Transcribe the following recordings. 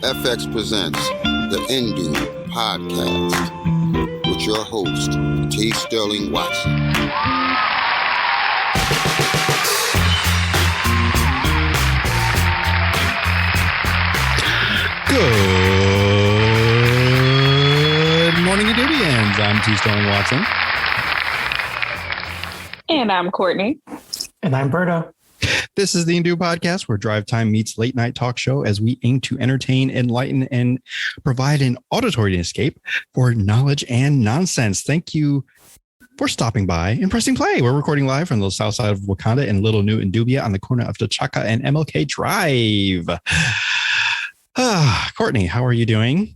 FX presents the Indu Podcast with your host, T. Sterling Watson. Good morning, Indubians. I'm T. Sterling Watson. And I'm Courtney. And I'm Berto. This is the Indu Podcast, where drive time meets late night talk show as we aim to entertain, enlighten, and provide an auditory escape for knowledge and nonsense. Thank you for stopping by and pressing play. We're recording live from the south side of Wakanda in Little New Indubia on the corner of T'Chaka and MLK Drive. Courtney, how are you doing?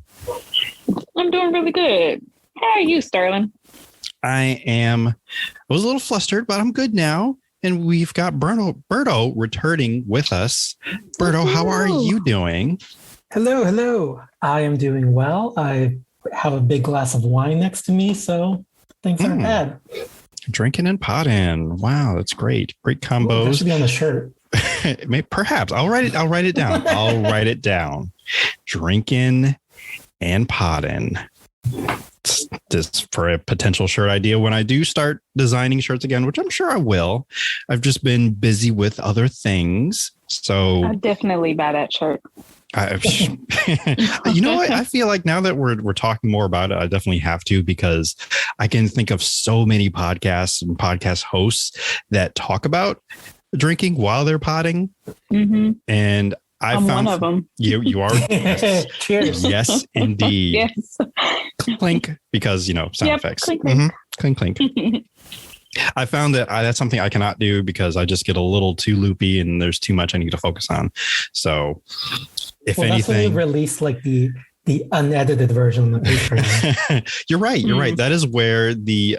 I'm doing really good. How are you, Sterling? I was a little flustered, but I'm good now. And we've got Berto returning with us. Berto, how are you doing? Hello. I am doing well. I have a big glass of wine next to me, so things aren't bad. Drinking and potting. Wow, that's great. Great combos. That should be on the shirt. Perhaps. I'll write it down. I'll write it down. Drinking and potting. Just for a potential shirt idea when I do start designing shirts again, which I'm sure I will. I've just been busy with other things. So I'll definitely buy that shirt. You know what? I feel like now that we're talking more about it, I definitely have to, because I can think of so many podcasts and podcast hosts that talk about drinking while they're potting. Mm-hmm. And I'm one of them. You are. Yes. Cheers. Yes, indeed. Yes. Clink, because, sound effects. Clink, clink. Clink. I found that that's something I cannot do because I just get a little too loopy and there's too much I need to focus on. So if anything, that's when we release like the unedited version of the Patreon. You're right. That is where the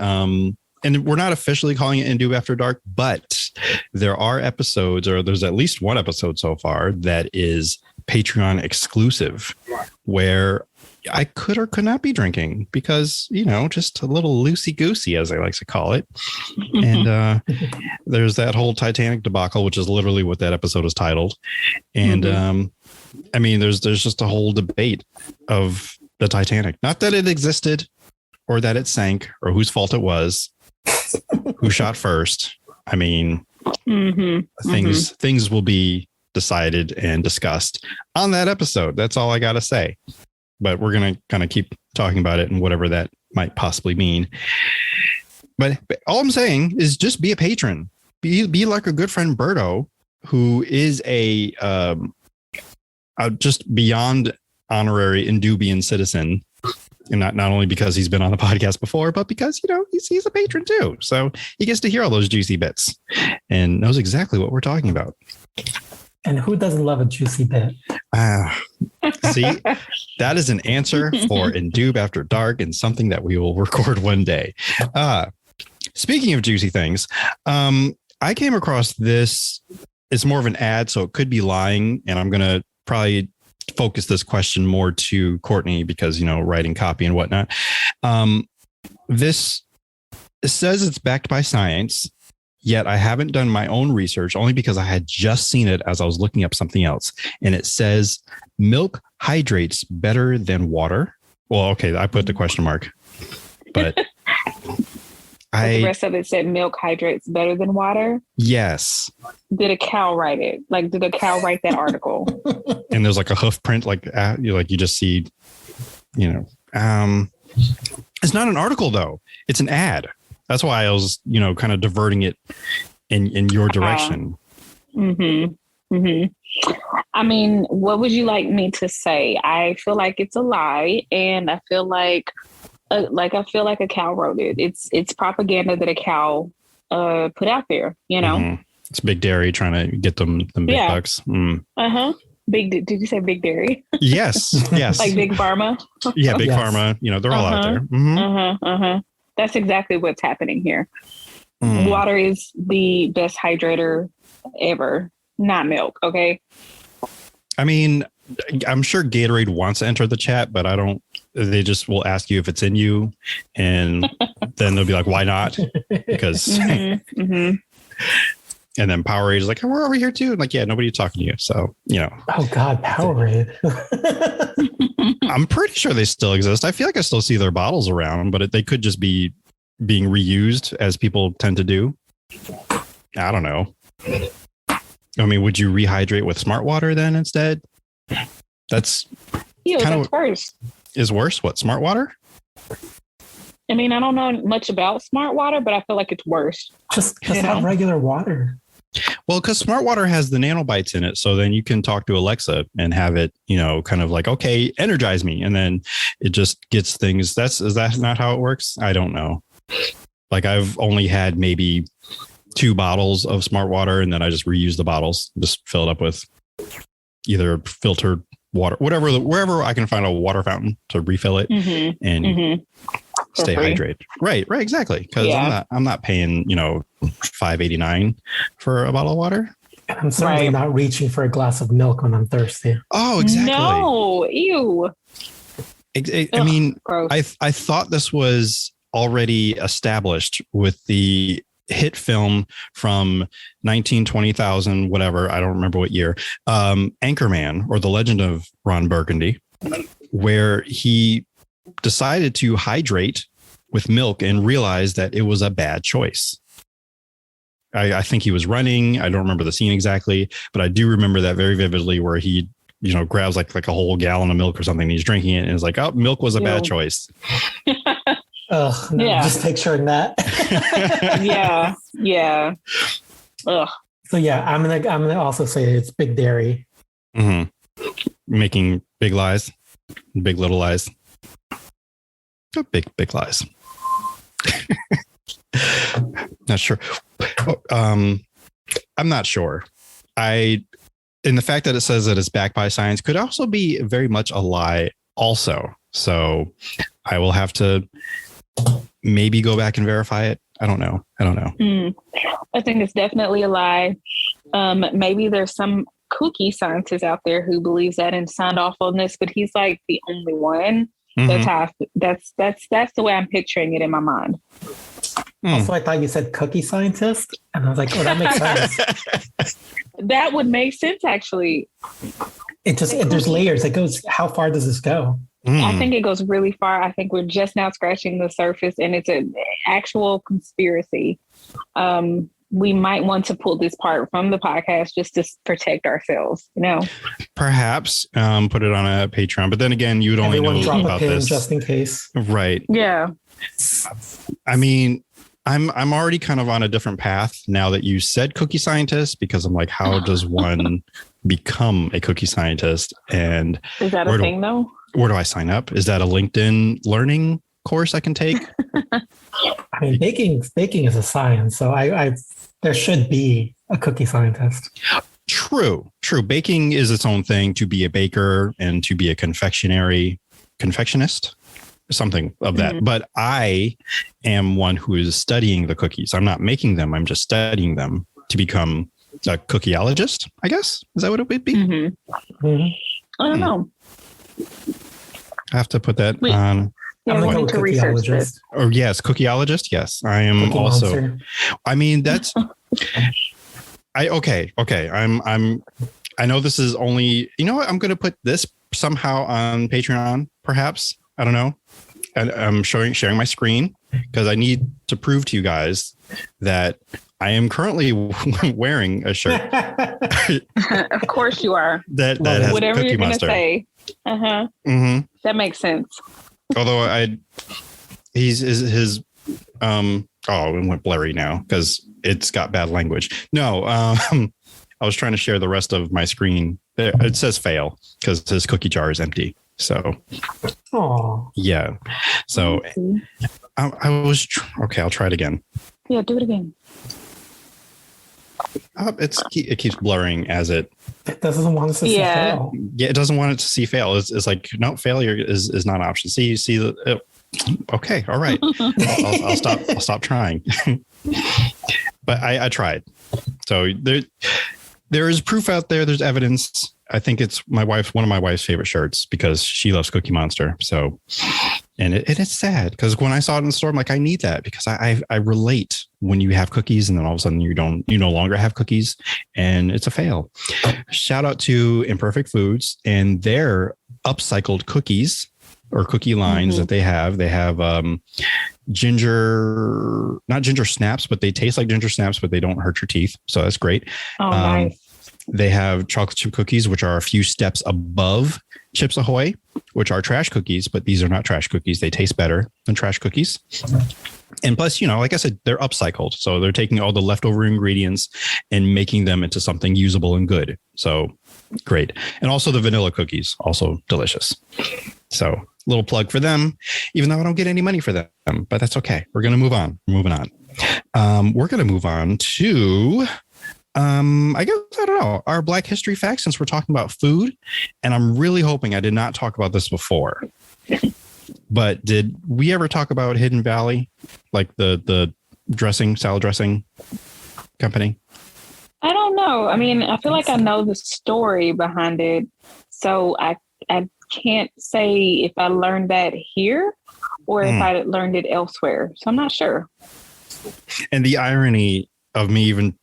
and we're not officially calling it Indu After Dark, but there are episodes, or there's at least one episode so far that is Patreon exclusive, where I could or could not be drinking because, just a little loosey-goosey, as I like to call it. And there's that whole Titanic debacle, which is literally what that episode is titled. And there's just a whole debate of the Titanic. Not that it existed or that it sank or whose fault it was. Who shot first? Things will be decided and discussed on that episode. That's all I got to say. But we're going to kind of keep talking about it and whatever that might possibly mean. But all I'm saying is just be a patron. Be like a good friend Berto, who is a just beyond honorary Indubian citizen. And not only because he's been on the podcast before, but because, he's a patron too. So he gets to hear all those juicy bits and knows exactly what we're talking about. And who doesn't love a juicy bit? See, that is an answer for Indube After Dark and something that we will record one day. Speaking of juicy things, I came across this. It's more of an ad, so it could be lying. And I'm going to probably focus this question more to Courtney because, writing copy and whatnot. This says it's backed by science, yet I haven't done my own research only because I had just seen it as I was looking up something else. And it says milk hydrates better than water. Well, okay, I put the question mark, but the rest of it said milk hydrates better than water. Yes. Did a cow write it? Like, did a cow write that article? And there's like a hoof print, you just see, it's not an article though. It's an ad. That's why I was, kind of diverting it in your direction. What would you like me to say? I feel like it's a lie, and I feel like a cow wrote it. It's propaganda that a cow put out there. It's Big Dairy trying to get them big bucks. Did you say Big Dairy? Yes. Like Big Pharma. Yeah, Big Pharma. They're all out there. That's exactly what's happening here. Water is the best hydrator ever, not milk. Okay. I'm sure Gatorade wants to enter the chat, but they just will ask you if it's in you. And then they'll be like, why not? Because And then Powerade is like, oh, we're over here too. And like, yeah, nobody's talking to you. So, Oh God, Powerade. I'm pretty sure they still exist. I feel like I still see their bottles around, but they could just be being reused as people tend to do. I don't know. I mean, would you rehydrate with smart water then instead? That's that's worse. Is worse? What, smart water? I mean, I don't know much about smart water, but I feel like it's worse. Just have regular water. Well, because smart water has the nanobites in it. So then you can talk to Alexa and have it, kind of like, okay, energize me. And then it just gets things. Is that not how it works? I don't know. Like I've only had maybe 2 bottles of smart water, and then I just reuse the bottles, just fill it up with either filtered water, wherever I can find a water fountain to refill it and stay hydrated. Right, exactly. Because I'm not paying $5.89 for a bottle of water. I'm certainly not reaching for a glass of milk when I'm thirsty. Oh, exactly. No, ew. I mean, gross. I thought this was already established with the hit film from 1920,000, whatever. I don't remember what year. Anchorman, or The Legend of Ron Burgundy, where he decided to hydrate with milk and realized that it was a bad choice. I think he was running. I don't remember the scene exactly, but I do remember that very vividly, where he, grabs like a whole gallon of milk or something. And he's drinking it and is like, oh, milk was a bad choice. Oh, no, yeah. Just picturing that. Yeah. Ugh. So yeah, I'm gonna also say it's big dairy. Mm-hmm. Making big lies, big little lies. Oh, big lies. Not sure. I'm not sure. And the fact that it says that it's backed by science could also be very much a lie also. So I will have to maybe go back and verify it. I don't know. I think it's definitely a lie. Maybe there's some kooky scientist out there who believes that and signed off on this, but he's like the only one. That's the way I'm picturing it in my mind. Also, I thought you said cookie scientist, and I was like, oh, that makes sense. That would make sense, actually. There's layers. It goes, how far does this go? I think it goes really far. I think we're just now scratching the surface, and it's an actual conspiracy. We might want to pull this part from the podcast just to protect ourselves, Perhaps put it on a Patreon, but then again, you'd only know about this just in case. Right. Yeah. I mean, I'm already kind of on a different path now that you said cookie scientist, because I'm like, how does one become a cookie scientist? And is that a thing though? Where do I sign up? Is that a LinkedIn learning course I can take? I mean, baking is a science, so there should be a cookie scientist. True. Baking is its own thing. To be a baker and to be a confectionist, something of that. But I am one who is studying the cookies. I'm not making them. I'm just studying them to become a cookieologist, I guess. Is that what it would be? I don't know. I have to put that on. Yeah, we need to research this. Oh, yes. Cookieologist. Yes. I am Cookie also. Monster. I mean, that's. Okay. I know this is only, you know what? I'm going to put this somehow on Patreon, perhaps. I don't know. And I'm sharing my screen because I need to prove to you guys that I am currently wearing a shirt. Of course you are. that has whatever Cookie you're going to Monster. say. Mm-hmm. That makes sense. Although it went blurry now because it's got bad language. No, I was trying to share the rest of my screen. It says fail because his cookie jar is empty. So, yeah. So I was okay. I'll try it again. Yeah, do it again. It keeps blurring as it. It doesn't want us to see fail. Yeah, it doesn't want it to see fail. It's like no, failure is not an option. See the. Okay, all right. I'll stop trying. But I tried. So there is proof out there. There's evidence. I think it's one of my wife's favorite shirts because she loves Cookie Monster. So And it's sad because when I saw it in the store, I'm like, I need that because I relate when you have cookies and then all of a sudden you no longer have cookies and it's a fail. Shout out to Imperfect Foods and their upcycled cookies or cookie lines that they have. They have not ginger snaps, but they taste like ginger snaps, but they don't hurt your teeth. So that's great. Oh, nice. They have chocolate chip cookies, which are a few steps above Chips Ahoy, which are trash cookies, but these are not trash cookies. They taste better than trash cookies. And plus, like I said, they're upcycled. So they're taking all the leftover ingredients and making them into something usable and good. So great. And also the vanilla cookies, also delicious. So little plug for them, even though I don't get any money for them, but that's okay. We're going to move on. We're moving on. We're going to move on to... I guess, I don't know, our Black History facts, since we're talking about food. And I'm really hoping I did not talk about this before. But did we ever talk about Hidden Valley? Like the salad dressing company? I don't know. I mean, I feel like I know the story behind it. So I can't say if I learned that here or if I learned it elsewhere. So I'm not sure. And the irony of me even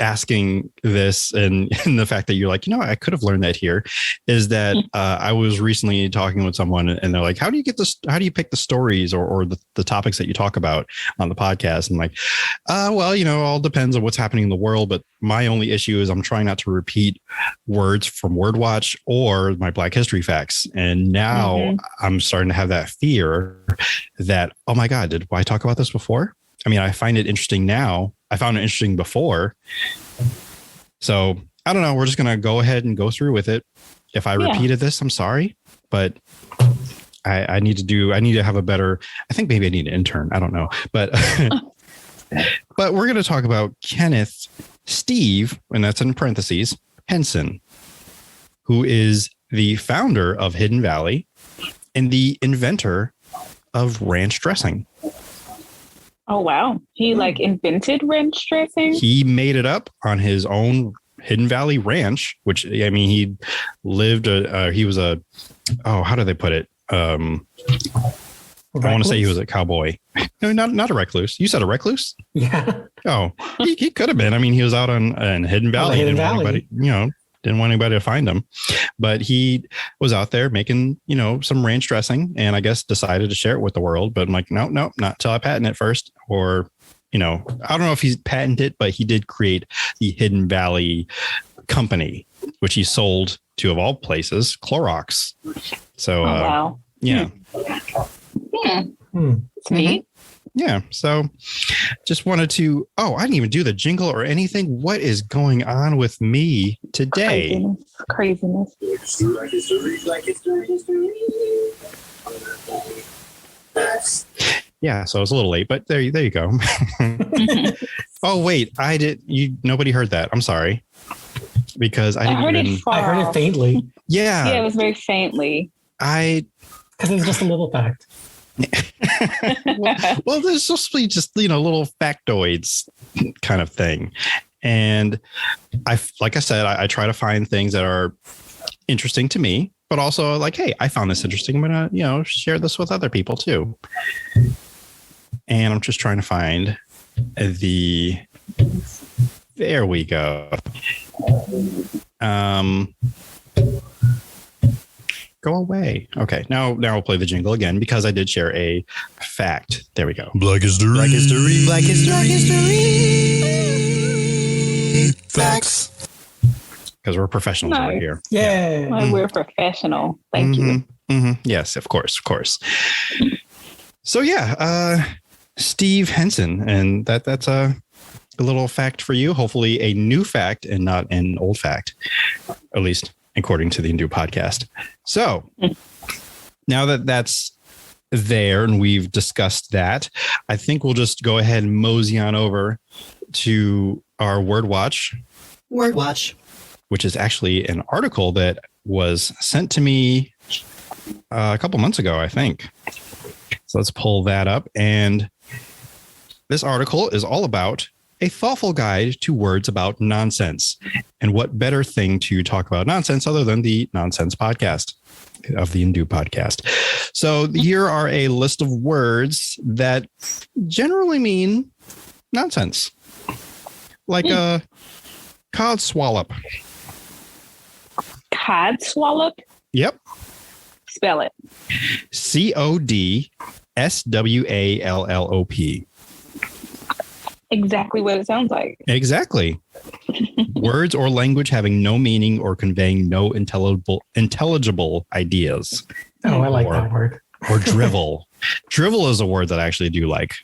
asking this and the fact that you're like, I could have learned that here is that I was recently talking with someone and they're like, how do you get this? How do you pick the stories or the topics that you talk about on the podcast? And I'm like, well, all depends on what's happening in the world. But my only issue is I'm trying not to repeat words from Word Watch or my Black History facts. And now I'm starting to have that fear that, oh my God, did I talk about this before? I mean, I find it interesting now. I found it interesting before. So I don't know. We're just going to go ahead and go through with it. If I repeated this, I'm sorry, but I need to have a better, I think maybe I need an intern. I don't know, but, but we're going to talk about Kenneth Steve, and that's in parentheses, Henson, who is the founder of Hidden Valley and the inventor of ranch dressing. Oh, wow. He invented ranch dressing? He made it up on his own Hidden Valley ranch, which, I mean, he lived, he was how do they put it? I want to say he was a cowboy. No, not a recluse. You said a recluse? Yeah. Oh, he could have been. I mean, he was out on Hidden Valley. Didn't want anybody to find him, but he was out there making, some ranch dressing and I guess decided to share it with the world. But I'm like, no, not till I patent it first. Or, I don't know if he's patented it, but he did create the Hidden Valley company, which he sold to, of all places, Clorox. So, wow. Yeah. It's neat. Yeah. So just wanted to, I didn't even do the jingle or anything. What is going on with me today? Craziness. Yeah. So I was a little late, but there you go. Oh, wait, nobody heard that. I'm sorry. Because I heard it faintly. Yeah. Yeah, it was very faintly. Because it's just a little fact. well, there's supposed to be just little factoids kind of thing, and like I said, I try to find things that are interesting to me, but also like, hey, I found this interesting. I'm gonna share this with other people too. And I'm just trying to find there we go. Go away. Okay. Now we'll play the jingle again because I did share a fact. There we go. Black History. Black History. Black History. Black History. Facts. Because we're professionals over here. Yeah. Well, we're professional. Thank you. Mm-hmm. Yes, of course. So yeah, Steve Henson, and that's a little fact for you. Hopefully a new fact and not an old fact, at least according to the Hindu podcast. So now that that's there and we've discussed that, I think we'll just go ahead and mosey on over to our Word Watch. Word Watch. Which is actually an article that was sent to me a couple months ago, I think. So let's pull that up. And this article is all about a thoughtful guide to words about nonsense. And what better thing to talk about nonsense other than the Nonsense podcast of the Indu podcast. So here are a list of words that generally mean nonsense. Like a cod swallop. Cod swallop? Yep. Spell it. CODSWALLOP. Exactly what it sounds like. Exactly. Words or language having no meaning or conveying no intelligible ideas. Oh, I like that word. Or drivel. Drivel is a word that I actually do like.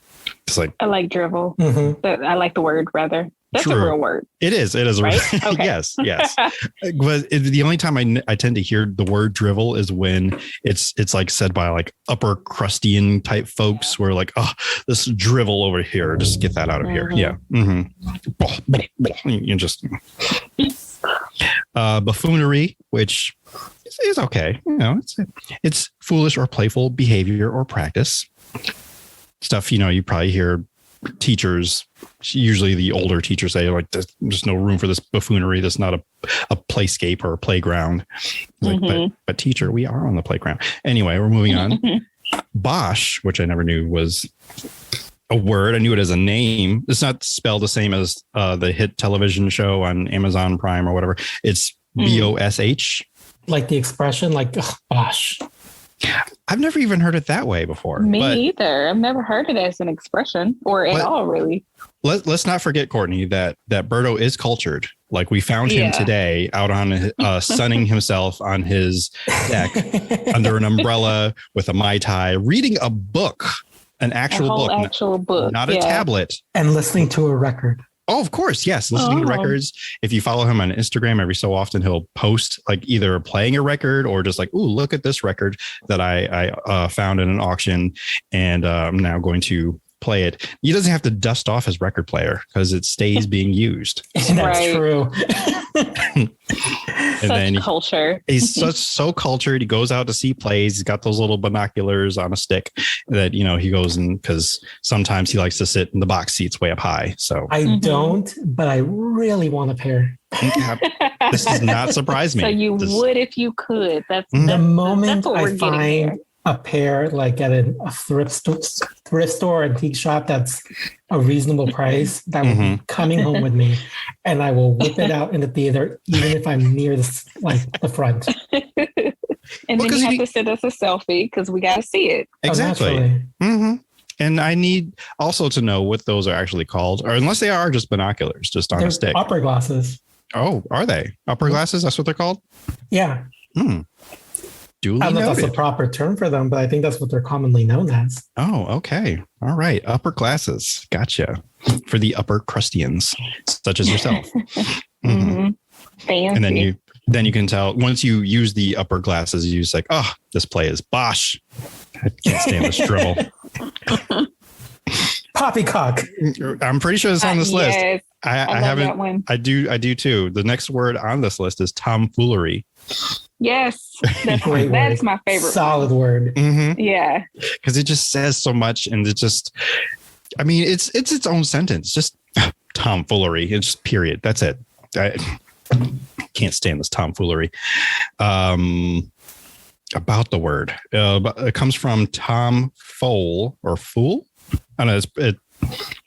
It's like I like drivel. Mm-hmm. But I like the word rather. That's True. a real word. It is. It is. Right? Okay. Yes. But the only time I tend to hear the word drivel is when it's like said by like upper crustian type folks where like, oh, this drivel over here, just get that out of here. Yeah. Mm-hmm. You just buffoonery, which is okay. You know, it's foolish or playful behavior or practice. Stuff, you probably hear teachers, usually the older teachers, say like, there's no room for this buffoonery. That's not a playscape or a playground. Like, but teacher, we are on the playground. Anyway, we're moving on. Bosh, which I never knew was a word. I knew it as a name. It's not spelled the same as the hit television show on Amazon Prime or whatever. It's BOSH. Like the expression, like, ugh, bosh. I've never even heard it that way before. Me either. I've never heard it as an expression or at all, really. Let's not forget, Courtney, that Berto is cultured. Like we found him today out on sunning himself on his deck under an umbrella with a Mai Tai, reading a book, an actual book, not a tablet. And listening to a record. Oh, of course. Yes. Listening to records. If you follow him on Instagram, every so often he'll post like either playing a record or just like, ooh, look at this record that I found in an auction. And I'm now going to play it. He doesn't have to dust off his record player because it stays being used. That's true. And then culture. He's so cultured. He goes out to see plays. He's got those little binoculars on a stick that, he goes in because sometimes he likes to sit in the box seats way up high. So I don't, but I really want a pair. This does not surprise me. So you would if you could. That's the moment that's I find a pair like at a thrift store, antique shop that's a reasonable price, that will be coming home with me, and I will whip it out in the theater, even if I'm near the front. And then you have to send us a selfie because we got to see it. Exactly. And I need also to know what those are actually called, or unless they are just binoculars, just on a stick. Opera glasses. Oh, are they opera glasses? That's what they're called. Yeah. Duly I don't know if noted. that's the proper term for them, but I think that's what they're commonly known as. Oh, okay. All right. Upper glasses. Gotcha. For the upper crustians, such as yourself. Fancy. And then you can tell once you use the upper glasses, you just like, oh, this play is bosh. I can't stand this drivel. Poppycock. I'm pretty sure it's on this list. Yes. I haven't. That one. I do too. The next word on this list is tomfoolery. Yes, that's my favorite. Solid word. Yeah, because it just says so much, and it just, I mean, it's its own sentence. Just tomfoolery. It's just period. That's it. I can't stand this tomfoolery. About the word, it comes from Tom Foal or Fool. I don't know.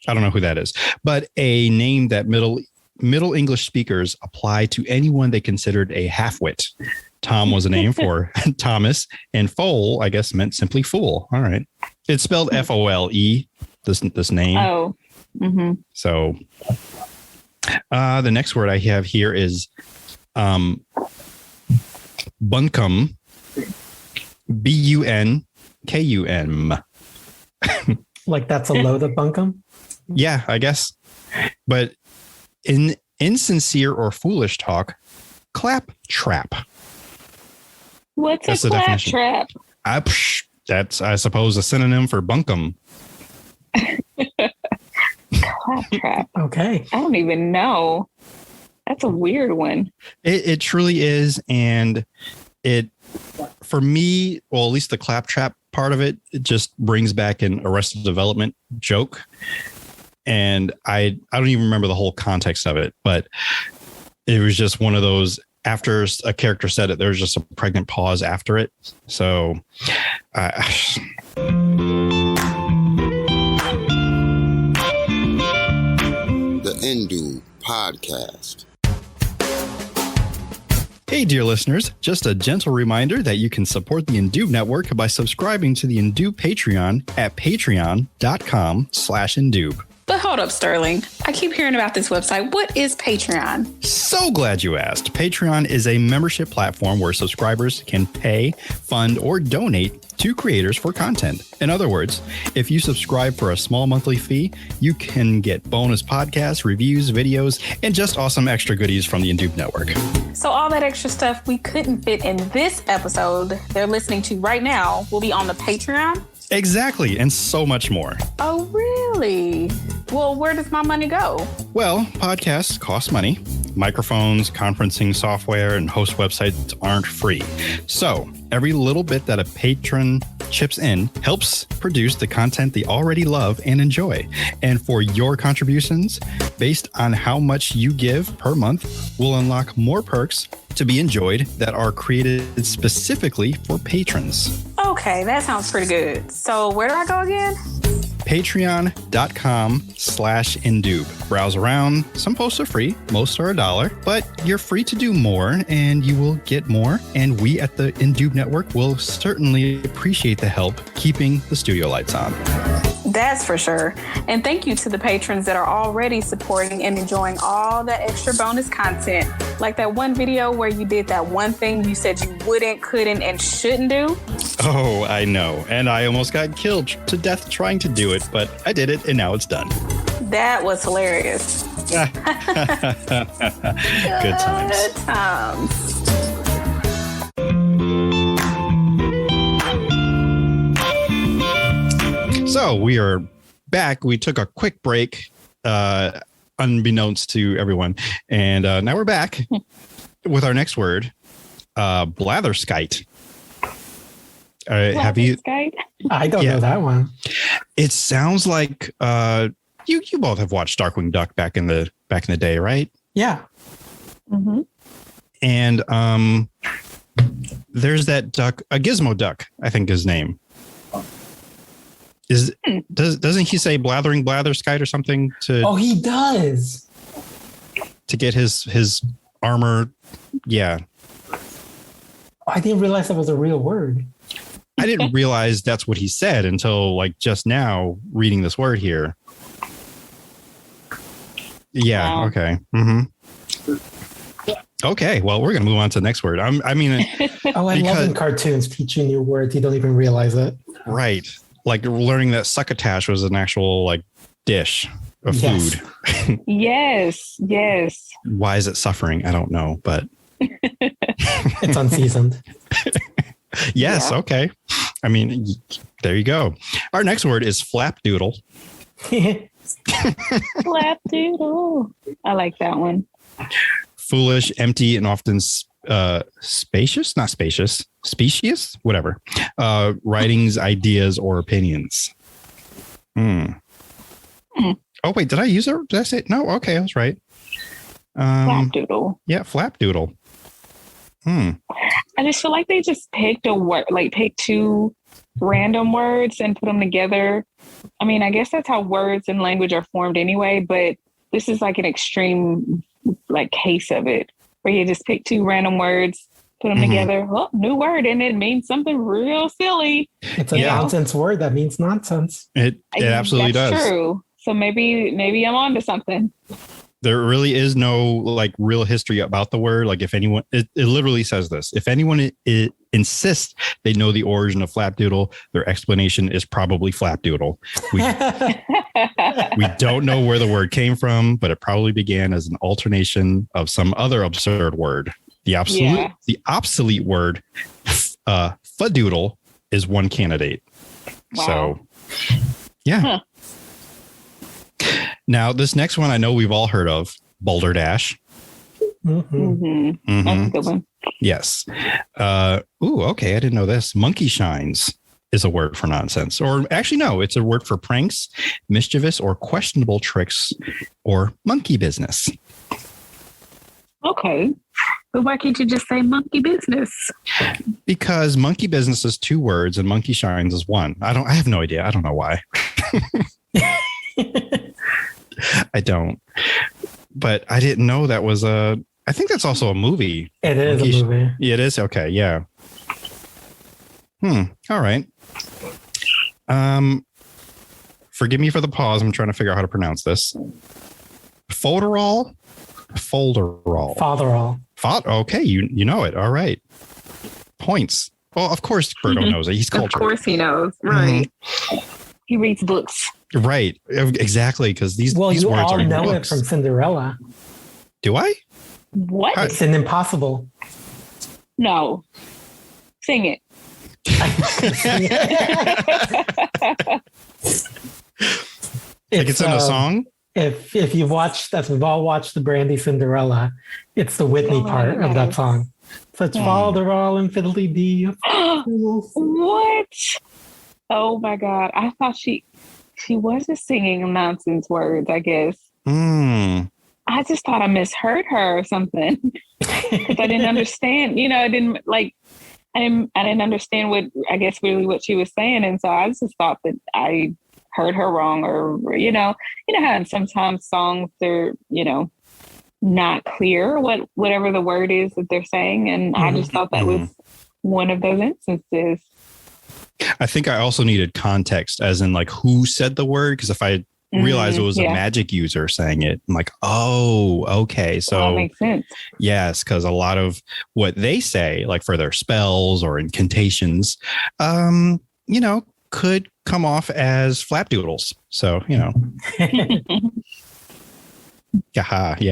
I don't know who that is, but a name that Middle English speakers apply to anyone they considered a halfwit. Tom was a name for Thomas, and foal, I guess, meant simply fool. All right. It's spelled FOLE, this name. Oh. So the next word I have here is bunkum, BUNKUM. Like that's a load of bunkum? Yeah, I guess. But in insincere or foolish talk, clap trap. What's a clap trap? That's, I suppose, a synonym for bunkum. Clap trap. Okay. I don't even know. That's a weird one. It truly is. And it, for me, well, at least the clap trap part of it, it just brings back an Arrested Development joke And I don't even remember the whole context of it, but it was just one of those, after a character said it, there was just a pregnant pause after it. So The Indu Podcast. Hey, dear listeners, just a gentle reminder that you can support the Indube Network by subscribing to the Indube Patreon at patreon.com/Indube. But hold up, Sterling. I keep hearing about this website. What is Patreon? So glad you asked. Patreon is a membership platform where subscribers can pay, fund, or donate to creators for content. In other words, if you subscribe for a small monthly fee, you can get bonus podcasts, reviews, videos, and just awesome extra goodies from the Indube Network. So all that extra stuff we couldn't fit in this episode they're listening to right now will be on the Patreon? Exactly, and so much more. Oh, really? Well, where does my money go? Well, podcasts cost money. Microphones, conferencing software, and host websites aren't free. So every little bit that a patron chips in helps produce the content they already love and enjoy. And for your contributions, based on how much you give per month, we'll unlock more perks to be enjoyed that are created specifically for patrons. Okay, that sounds pretty good. So where do I go again? Patreon.com/Indube. Browse around. Some posts are free. Most are $1, but you're free to do more and you will get more. And we at the Indube Network will certainly appreciate the help keeping the studio lights on. That's for sure. And thank you to the patrons that are already supporting and enjoying all that extra bonus content. Like that one video where you did that one thing you said you wouldn't, couldn't, and shouldn't do. Oh, I know. And I almost got killed to death trying to do it, but I did it and now it's done. That was hilarious. Good times. Good times. So we are back. We took a quick break, unbeknownst to everyone. And now we're back with our next word, blatherskite. Have you? I don't know that one. It sounds like you both have watched Darkwing Duck back in the day, right? Yeah. Mm-hmm. And there's that duck, a Gizmo duck, I think his name. Doesn't he say blatherskite or something to? Oh, he does. To get his armor. Yeah. I didn't realize that was a real word. I didn't realize that's what he said until like just now reading this word here. Yeah. Wow. Okay. Mm-hmm. Okay. Well, we're going to move on to the next word. I love in cartoons teach you new words. You don't even realize it. Right. Like learning that succotash was an actual like dish of food. Yes. Yes. Why is it suffering? I don't know, but it's unseasoned. Yes. Yeah. Okay. I mean, there you go. Our next word is flapdoodle. Flapdoodle. I like that one. Foolish, empty, and often specious, whatever. Writings, ideas, or opinions. Oh, wait, did I use it? Did I say it? No. Okay. I was right. Flapdoodle. Yeah. Flapdoodle. I just feel like they just picked a word, like picked two random words and put them together. I mean, I guess that's how words and language are formed anyway, but this is like an extreme like case of it where you just pick two random words, put them together. Oh, new word, and it means something real silly. It's a nonsense word that means nonsense. It absolutely does. True. So maybe I'm onto something. There really is no like real history about the word. Like if anyone, it literally says this, if anyone insists they know the origin of flapdoodle, their explanation is probably flapdoodle. We don't know where the word came from, but it probably began as an alternation of some other absurd word. The obsolete word, fadoodle, is one candidate. Wow. So, yeah. Huh. Now, this next one I know we've all heard of, balderdash. That's a good one. Yes. Okay. I didn't know this. Monkey shines. is a word for nonsense. Or actually, no, it's a word for pranks, mischievous or questionable tricks, or monkey business. Okay. But why can't you just say monkey business? Because monkey business is 2 words and monkey shines is 1. I have no idea. I don't know why. I don't. But I didn't know that was I think that's also a movie. It is a movie. Yeah, it is. Okay. Yeah. All right. Forgive me for the pause. I'm trying to figure out how to pronounce this. Folderol. Fatherall. Okay, you know it. All right. Points. Well, of course, Berto knows it. He's cultured. Of course he knows. Right. Mm-hmm. He reads books. Right. Exactly. Because these words all are know books. it from Cinderella. Do I? What? It's an impossible. No. Sing it. It's in a song? If you've watched, if we've all watched the Brandy Cinderella, it's the Whitney part of that song. Such Falderall and fiddly dee. What? Oh my God. I thought she was just singing nonsense words, I guess. I just thought I misheard her or something. Because I didn't understand, I didn't understand what she was saying. And so I just thought that I heard her wrong, or, how sometimes songs are, not clear whatever the word is that they're saying. And I just thought that was one of those instances. I think I also needed context, as in like who said the word. Because if I realized it was a magic user saying it, I'm like, oh, okay. So that makes sense. Yes, because a lot of what they say, like for their spells or incantations, could come off as flapdoodles. So, yeah.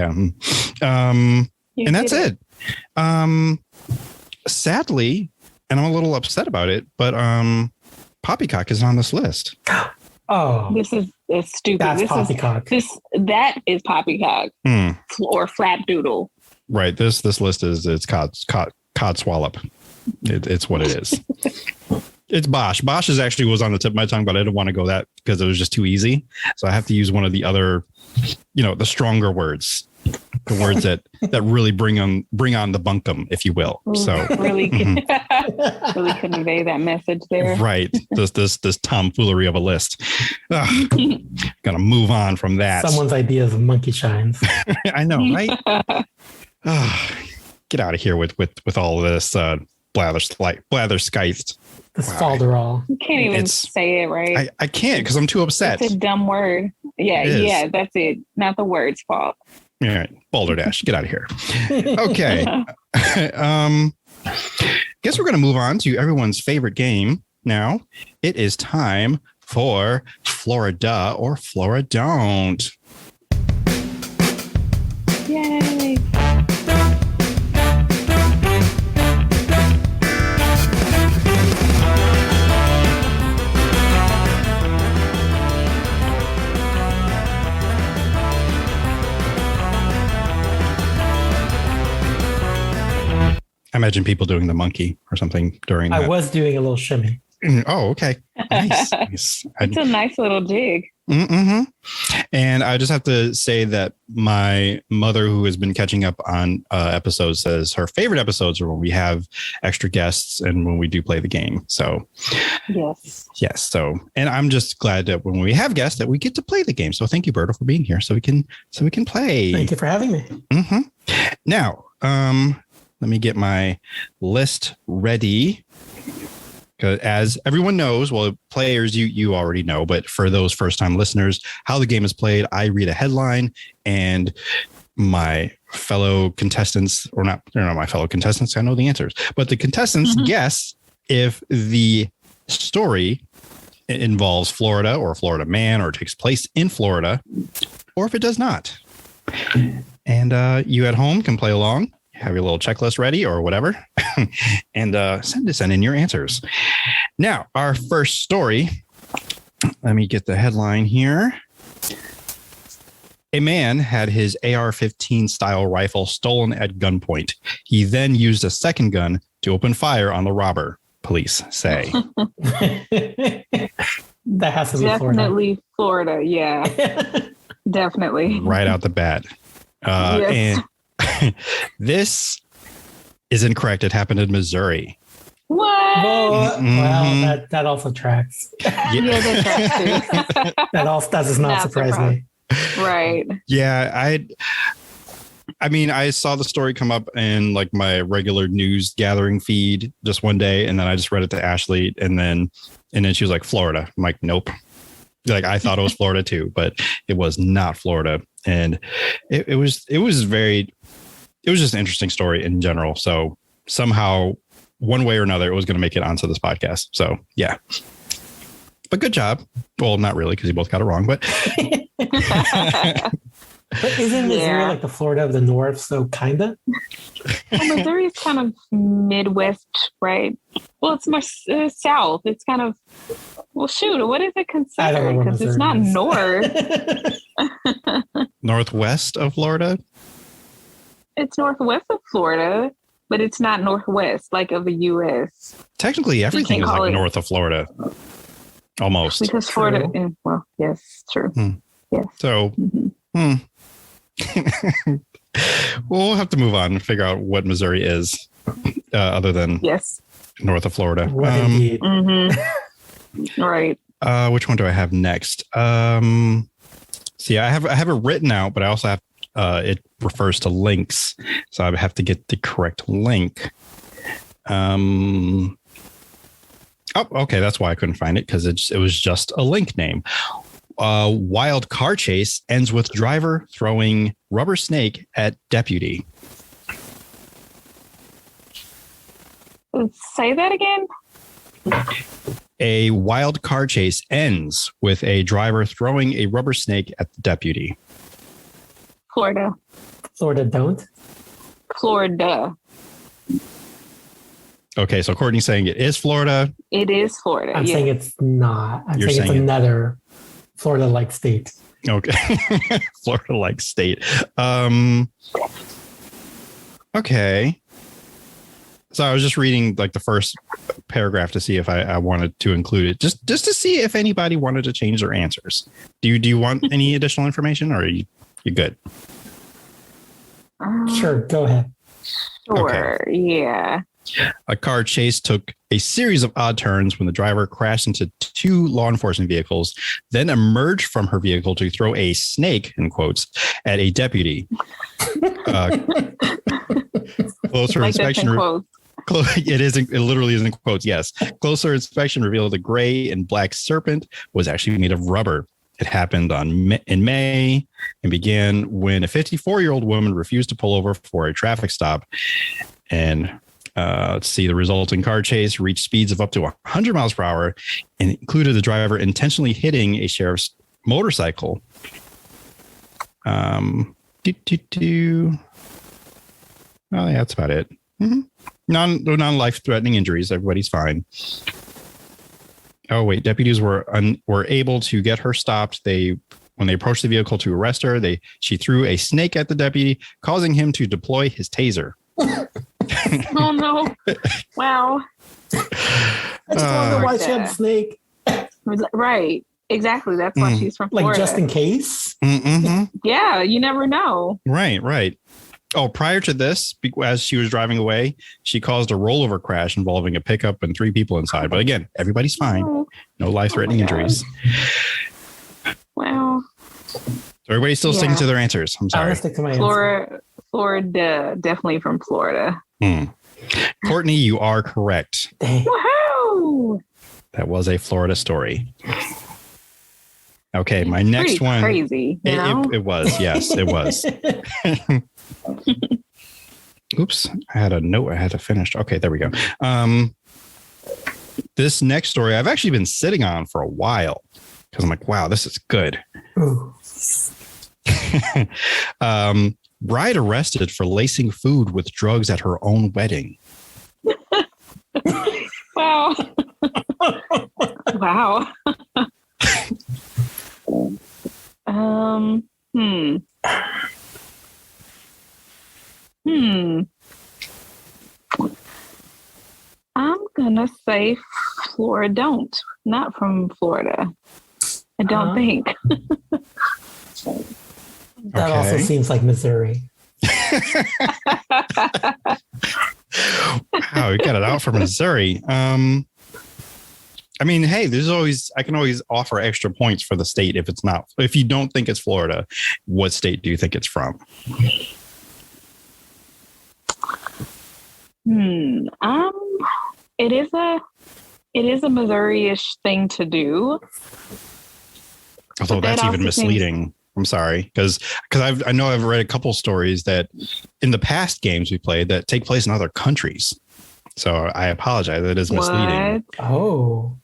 And that's it. Sadly, and I'm a little upset about it, but poppycock isn't on this list. Oh, this is stupid. That's poppycock. That is poppycock or flapdoodle. Right. This list is cod swallop. It's what it is. It's Bosch. Bosch was on the tip of my tongue, but I didn't want to go that because it was just too easy. So I have to use one of the other, the stronger words, the words that really bring on the bunkum, if you will. So really convey that message there. Right. This tomfoolery of a list. Gonna move on from that. Someone's ideas of monkey shines. I know, right? Get out of here with all of this blatherskite. This falderall. You can't even say it right. I can't because I'm too upset. It's a dumb word. Yeah, that's it. Not the word's fault. All right, balderdash, get out of here. Okay. Guess we're going to move on to everyone's favorite game now. It is time for Florida or Floridon't. Yay. I imagine people doing the monkey or something during that. I was doing a little shimmy. Oh, okay. Nice. It's a nice little jig. Mm-hmm. And I just have to say that my mother, who has been catching up on episodes, says her favorite episodes are when we have extra guests and when we do play the game. So yes. So, and I'm just glad that when we have guests that we get to play the game. So thank you, Berto, for being here so we can play. Thank you for having me. Mm-hmm. Now, let me get my list ready. As everyone knows, well, players, you already know, but for those first-time listeners, how the game is played, I read a headline and my fellow contestants, or not, they're not my fellow contestants, I know the answers, but the contestants guess if the story involves Florida or a Florida man or takes place in Florida, or if it does not. And you at home can play along. Have your little checklist ready or whatever, and send in your answers. Now, our first story, let me get the headline here. A man had his AR-15 style rifle stolen at gunpoint. He then used a second gun to open fire on the robber. police say? That has to be Definitely Florida. Yeah, definitely. Right out the bat. Yes. And this is incorrect. It happened in Missouri. What? Well, Mhm. that also tracks. Yeah, that tracks too. That does not surprise me. Right. Yeah, I mean, I saw the story come up in like my regular news gathering feed just one day, and then I just read it to Ashley, and then she was like, Florida. I'm like, nope. Like I thought it was Florida too, but it was not Florida. And it was just an interesting story in general. So somehow, one way or another, it was going to make it onto this podcast. So yeah. But good job. Well, not really, because you both got it wrong, but But isn't Missouri like the Florida of the North? So kinda. Well, Missouri is kind of Midwest, right? Well, it's more south. It's kind of, well, shoot, what is it I don't know considered? Because it's not north. northwest of Florida. It's northwest of Florida, but it's not northwest, like of the U.S. Technically, everything is like north of Florida. Almost. Because Florida, well, yes, true. Yes. So, we'll have to move on and figure out what Missouri is, other than north of Florida. Indeed. Right. Which one do I have next? See, I have it written out, but I also have it refers to links, so I have to get the correct link. Oh, okay, that's why I couldn't find it, because it was just a link name. Wild car chase ends with driver throwing rubber snake at deputy. Say that again. A wild car chase ends with a driver throwing a rubber snake at the deputy. Florida. Floridon't. Florida. Okay, so Courtney's saying it is Florida. It is Florida. I'm saying it's not. I'm saying it's another Florida-like state. Okay. Florida-like state. Okay. So I was just reading like the first paragraph to see if I wanted to include it, just to see if anybody wanted to change their answers. Do you want any additional information, or are you good? Sure, go ahead. Sure. Okay. Yeah. A car chase took a series of odd turns when the driver crashed into two law enforcement vehicles, then emerged from her vehicle to throw a snake, in quotes, at a deputy. Closer inspection. It literally is in quotes. Yes. Closer inspection revealed the gray and black serpent was actually made of rubber. It happened in May and began when a 54-year-old woman refused to pull over for a traffic stop. And let's see, the resulting car chase reached speeds of up to 100 miles per hour and included the driver intentionally hitting a sheriff's motorcycle. Oh, yeah, that's about it. Mm-hmm. Non-life-threatening injuries. Everybody's fine. Oh, wait. Deputies were able to get her stopped. When they approached the vehicle to arrest her, she threw a snake at the deputy, causing him to deploy his taser. Oh, no. Wow. I just wonder why she had a snake. Right. Exactly. That's why she's from Florida. Like, just in case? Mm-hmm. Yeah, you never know. Right. Oh, prior to this, as she was driving away, she caused a rollover crash involving a pickup and 3 people inside. But again, everybody's fine. No life-threatening injuries. Wow. So everybody's still sticking to their answers. I'm sorry. I'll stick to my answer. Florida, definitely from Florida. Courtney, you are correct. Woohoo! That was a Florida story. Okay, my next one. Crazy. It was. Yes, it was. Oops, I had a note I had to finish. Okay, there we go. This next story I've actually been sitting on for a while because I'm like, wow, this is good. Bride arrested for lacing food with drugs at her own wedding. Wow. Wow. I'm gonna say Floridon't, not from Florida. I don't think. That also seems like Missouri. Wow, you got it out from Missouri. I mean, hey, I can always offer extra points for the state if you don't think it's Florida. What state do you think it's from? It is a Missouri-ish thing to do. Although that's even misleading. I'm sorry, because I know I've read a couple stories that in the past games we played that take place in other countries. So I apologize. That is misleading. Oh,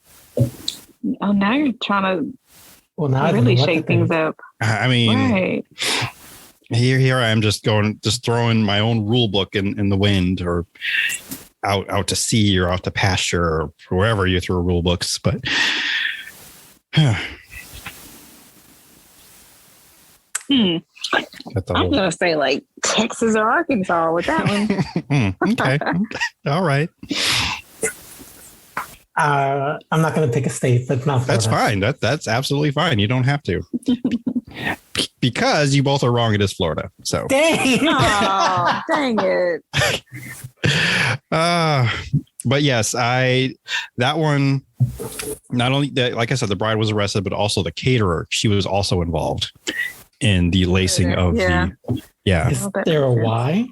now you're trying to now really shake things up. I mean, right. Here I am just throwing my own rule book in the wind or out to sea or out to pasture or wherever you throw rule books. But I'm gonna say like Texas or Arkansas with that one. Okay. All right. I'm not gonna pick a state that's not Florida. That's fine. That's absolutely fine. You don't have to. Because you both are wrong. It is Florida. So dang. Oh, dang it. But yes, that one, not only that, like I said, the bride was arrested, but also the caterer. She was also involved in the lacing of the. Yeah. Is there a why?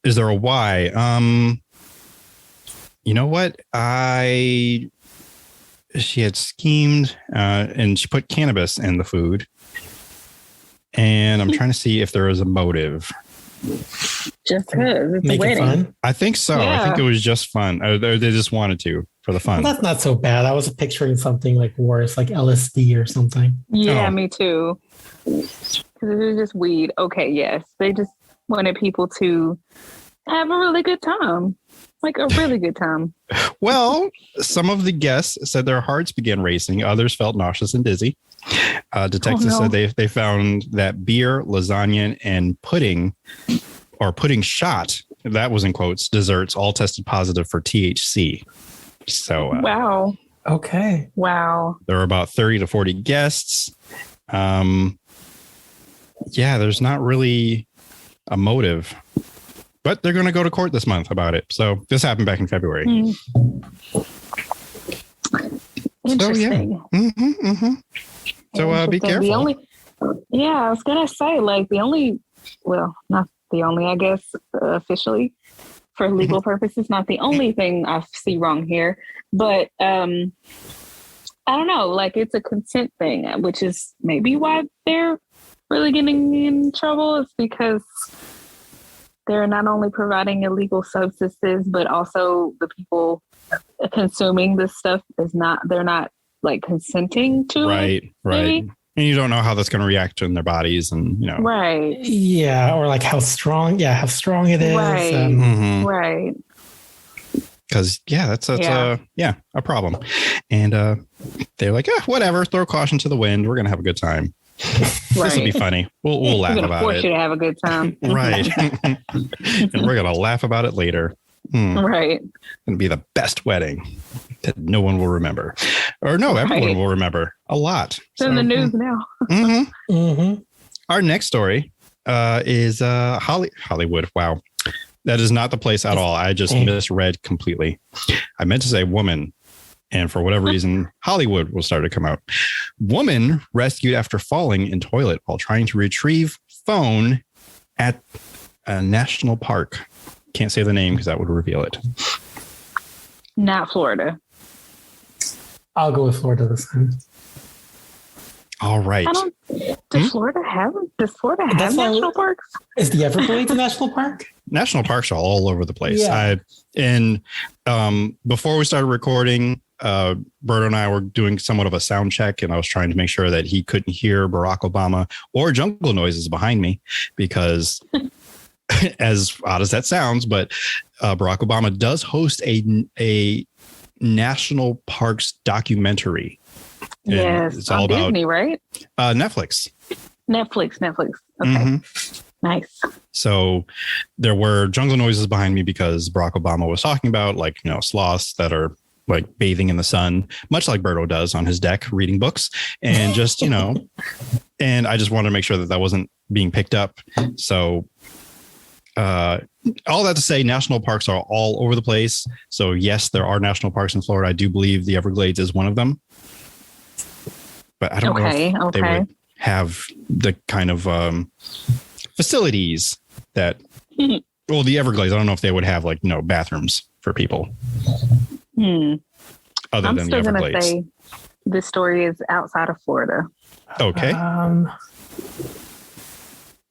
Is there a why? You know what? She had schemed and she put cannabis in the food. And I'm trying to see if there is a motive. Just because it's Make a wedding. It fun? I think so. Yeah. I think it was just fun. They just wanted to for the fun. Well, that's not so bad. I was picturing something like worse, like LSD or something. Yeah, me too. Because it was just weed. Okay, yes. They just wanted people to have a really good time. Like a really good time. Well, some of the guests said their hearts began racing. Others felt nauseous and dizzy. Detectives said they found that beer, lasagna, and pudding shot, that was in quotes, desserts all tested positive for THC. So wow. Okay. Wow. There were about 30 to 40 guests. There's not really a motive. But they're going to go to court this month about it. So this happened back in February. Interesting. So be careful. I was going to say, like, not the only, I guess, officially for legal purposes, not the only thing I see wrong here. But I don't know, like, it's a consent thing, which is maybe why they're really getting in trouble. It's because they're not only providing illegal substances, but also the people consuming this stuff they're not like consenting to it. Right. And you don't know how that's going to react in their bodies and, Right. Yeah. Or like how strong it is. Right. Right. Because, that's a problem. And they're like, whatever, throw caution to the wind. We're going to have a good time. This will be funny. We'll laugh about it. Force you to have a good time. Right. And we're going to laugh about it later. Right. It's going to be the best wedding that no one will remember. Or no, everyone will remember a lot. It's in the news now. Our next story is Hollywood. Wow. That is not the place at all. I just misread completely. I meant to say woman. And for whatever reason, Hollywood will start to come out. Woman rescued after falling in toilet while trying to retrieve phone at a national park. Can't say the name because that would reveal it. Not Florida. I'll go with Florida this time. All right. Does Florida have national parks? Is the Everglades a national park? National parks are all over the place. Yeah. Before we started recording, Berto and I were doing somewhat of a sound check, and I was trying to make sure that he couldn't hear Barack Obama or jungle noises behind me because as odd as that sounds, but Barack Obama does host a national parks documentary. Yes, it's all about Disney, right? Netflix. Okay. Nice. So there were jungle noises behind me because Barack Obama was talking about sloths that are like bathing in the sun, much like Berto does on his deck, reading books, and just, and I just wanted to make sure that wasn't being picked up. So all that to say, national parks are all over the place. So yes, there are national parks in Florida. I do believe the Everglades is one of them, but I don't know if they would have the kind of facilities that, well, the Everglades, I don't know if they would have bathrooms for people. Other I'm than still the going to Everglades. say this story is outside of Florida. Okay. All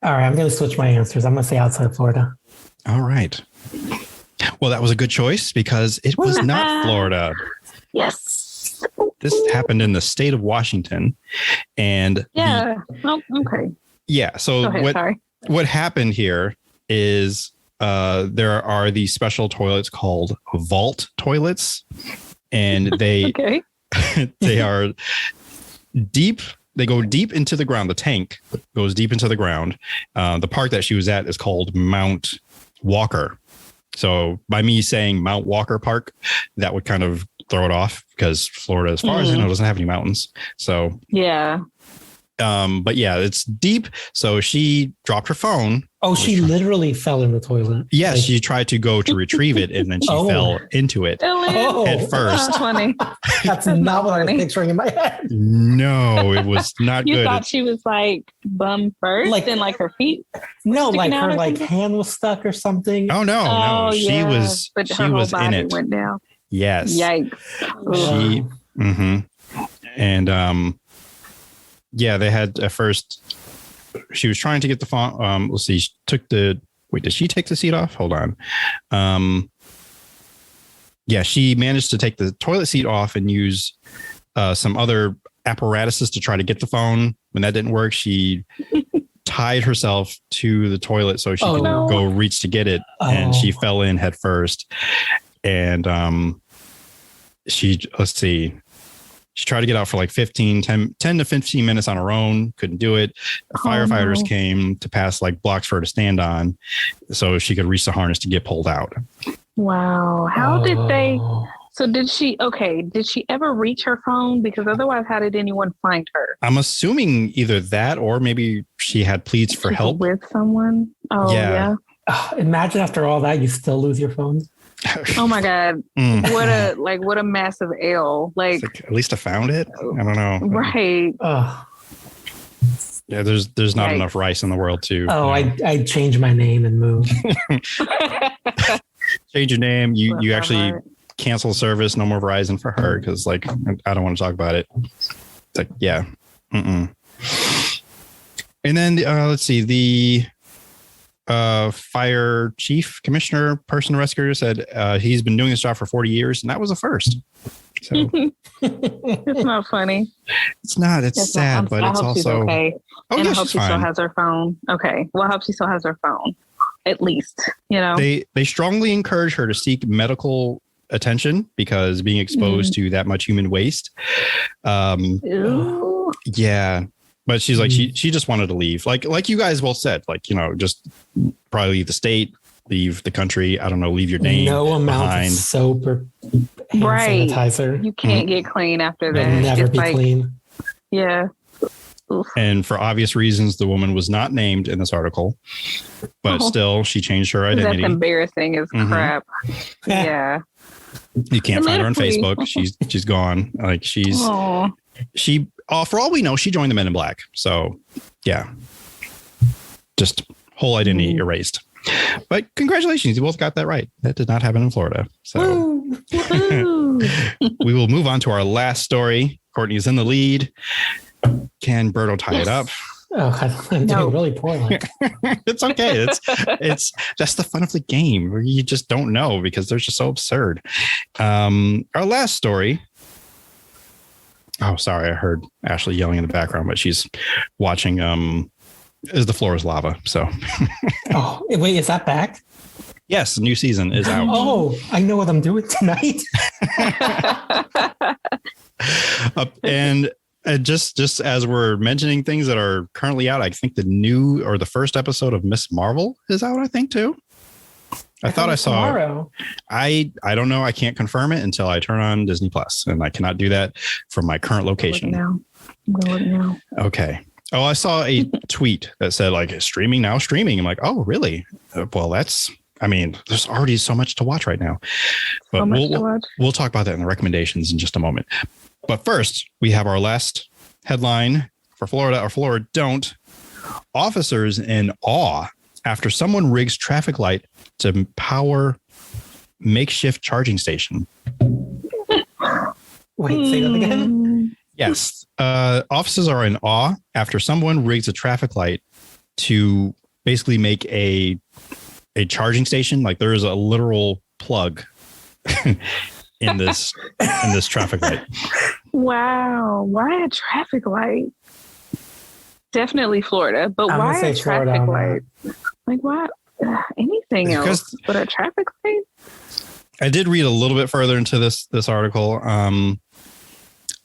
right, I'm going to switch my answers. I'm going to say outside of Florida. All right. Well, that was a good choice because it was not Florida. Yes. This happened in the state of Washington. And okay. Yeah. So Go ahead, what happened here is there are these special toilets called vault toilets, and they they are deep. They go deep into the ground. The tank goes deep into the ground. The park that she was at is called Mount Walker. So by me saying Mount Walker Park, that would kind of throw it off because Florida, as far as I know, doesn't have any mountains. So yeah. But yeah, it's deep. So she dropped her phone. Oh, she literally fell in the toilet. Yes, she tried to go to retrieve it, and then she fell into it head first. That's funny. That's not what I was picturing in my head. No, it was not You good. thought she was bum first, and her feet. No, like her hand was stuck or something. Oh no, she was. But she her was whole in body it. went down. Yes. Yikes. She. And yeah, they had at first. She was trying to get the phone. Let's see. She took the. Wait, did she take the seat off? Hold on. Yeah, she managed to take the toilet seat off and use some other apparatuses to try to get the phone. When that didn't work, she tied herself to the toilet so she could go reach to get it, and she fell in head first. And let's see. She tried to get out for like 10 to 15 minutes on her own. Couldn't do it. Firefighters came to pass like blocks for her to stand on so she could reach the harness to get pulled out. Wow. How did they? So did she ever reach her phone? Because otherwise, how did anyone find her? I'm assuming either that or maybe she had pleads for help with someone. Oh, yeah. Imagine after all that, you still lose your phone. Oh my God. What a massive L. Like at least I found it. I don't know. Right. Yeah, there's not enough rice in the world to. Oh, I'd change my name and move. Change your name. You actually cancel service. No more Verizon for her because I don't want to talk about it. It's like, yeah. And then let's see, the fire chief commissioner person rescuer said he's been doing this job for 40 years, and that was a first. So it's not funny. It's not. It's sad, but it's also okay. Oh, and yeah, I hope she still has her phone. Okay. Well, I hope she still has her phone. At least, They strongly encourage her to seek medical attention because being exposed to that much human waste. Yeah. But she's like, she just wanted to leave. Like you guys both said, just probably leave the state, leave the country. I don't know, leave your name. No amount of soap or hand sanitizer. You can't get clean after that. You'll never be clean. Yeah. Oof. And for obvious reasons, the woman was not named in this article, but still she changed her identity. That's embarrassing as crap. Yeah. You can't find her on Facebook. She's gone. She for all we know, she joined the Men in Black. So yeah, just whole identity erased. But congratulations, you both got that right. That did not happen in Florida. So we will move on to our last story. Courtney's in the lead. Can Berto tie it up? Oh, I'm doing really poorly. It's okay. It's that's the fun of the game where you just don't know because they're just so absurd. Our last story. Oh, sorry. I heard Ashley yelling in the background, but she's watching Is the Floor is Lava. So oh, wait, is that back? Yes, the new season is out. Oh, I know what I'm doing tonight. And just as we're mentioning things that are currently out, I think the first episode of Miss Marvel is out, I think, too. I thought I saw tomorrow. I don't know. I can't confirm it until I turn on Disney Plus, and I cannot do that from my current location. I'm going now. Okay. Oh, I saw a tweet that said like streaming now. I'm like, oh, really? Well, there's already so much to watch right now. But we'll talk about that in the recommendations in just a moment. But first, we have our last headline for Florida or Floridon't. Officers in awe after someone rigs traffic light to power makeshift charging station. Wait, say that again? Yes. Officers are in awe after someone rigs a traffic light to basically make a charging station. Like there is a literal plug in this traffic light. Wow. Why a traffic light? Definitely Florida, but why a traffic light? Like why anything else but a traffic light? I did read a little bit further into this article.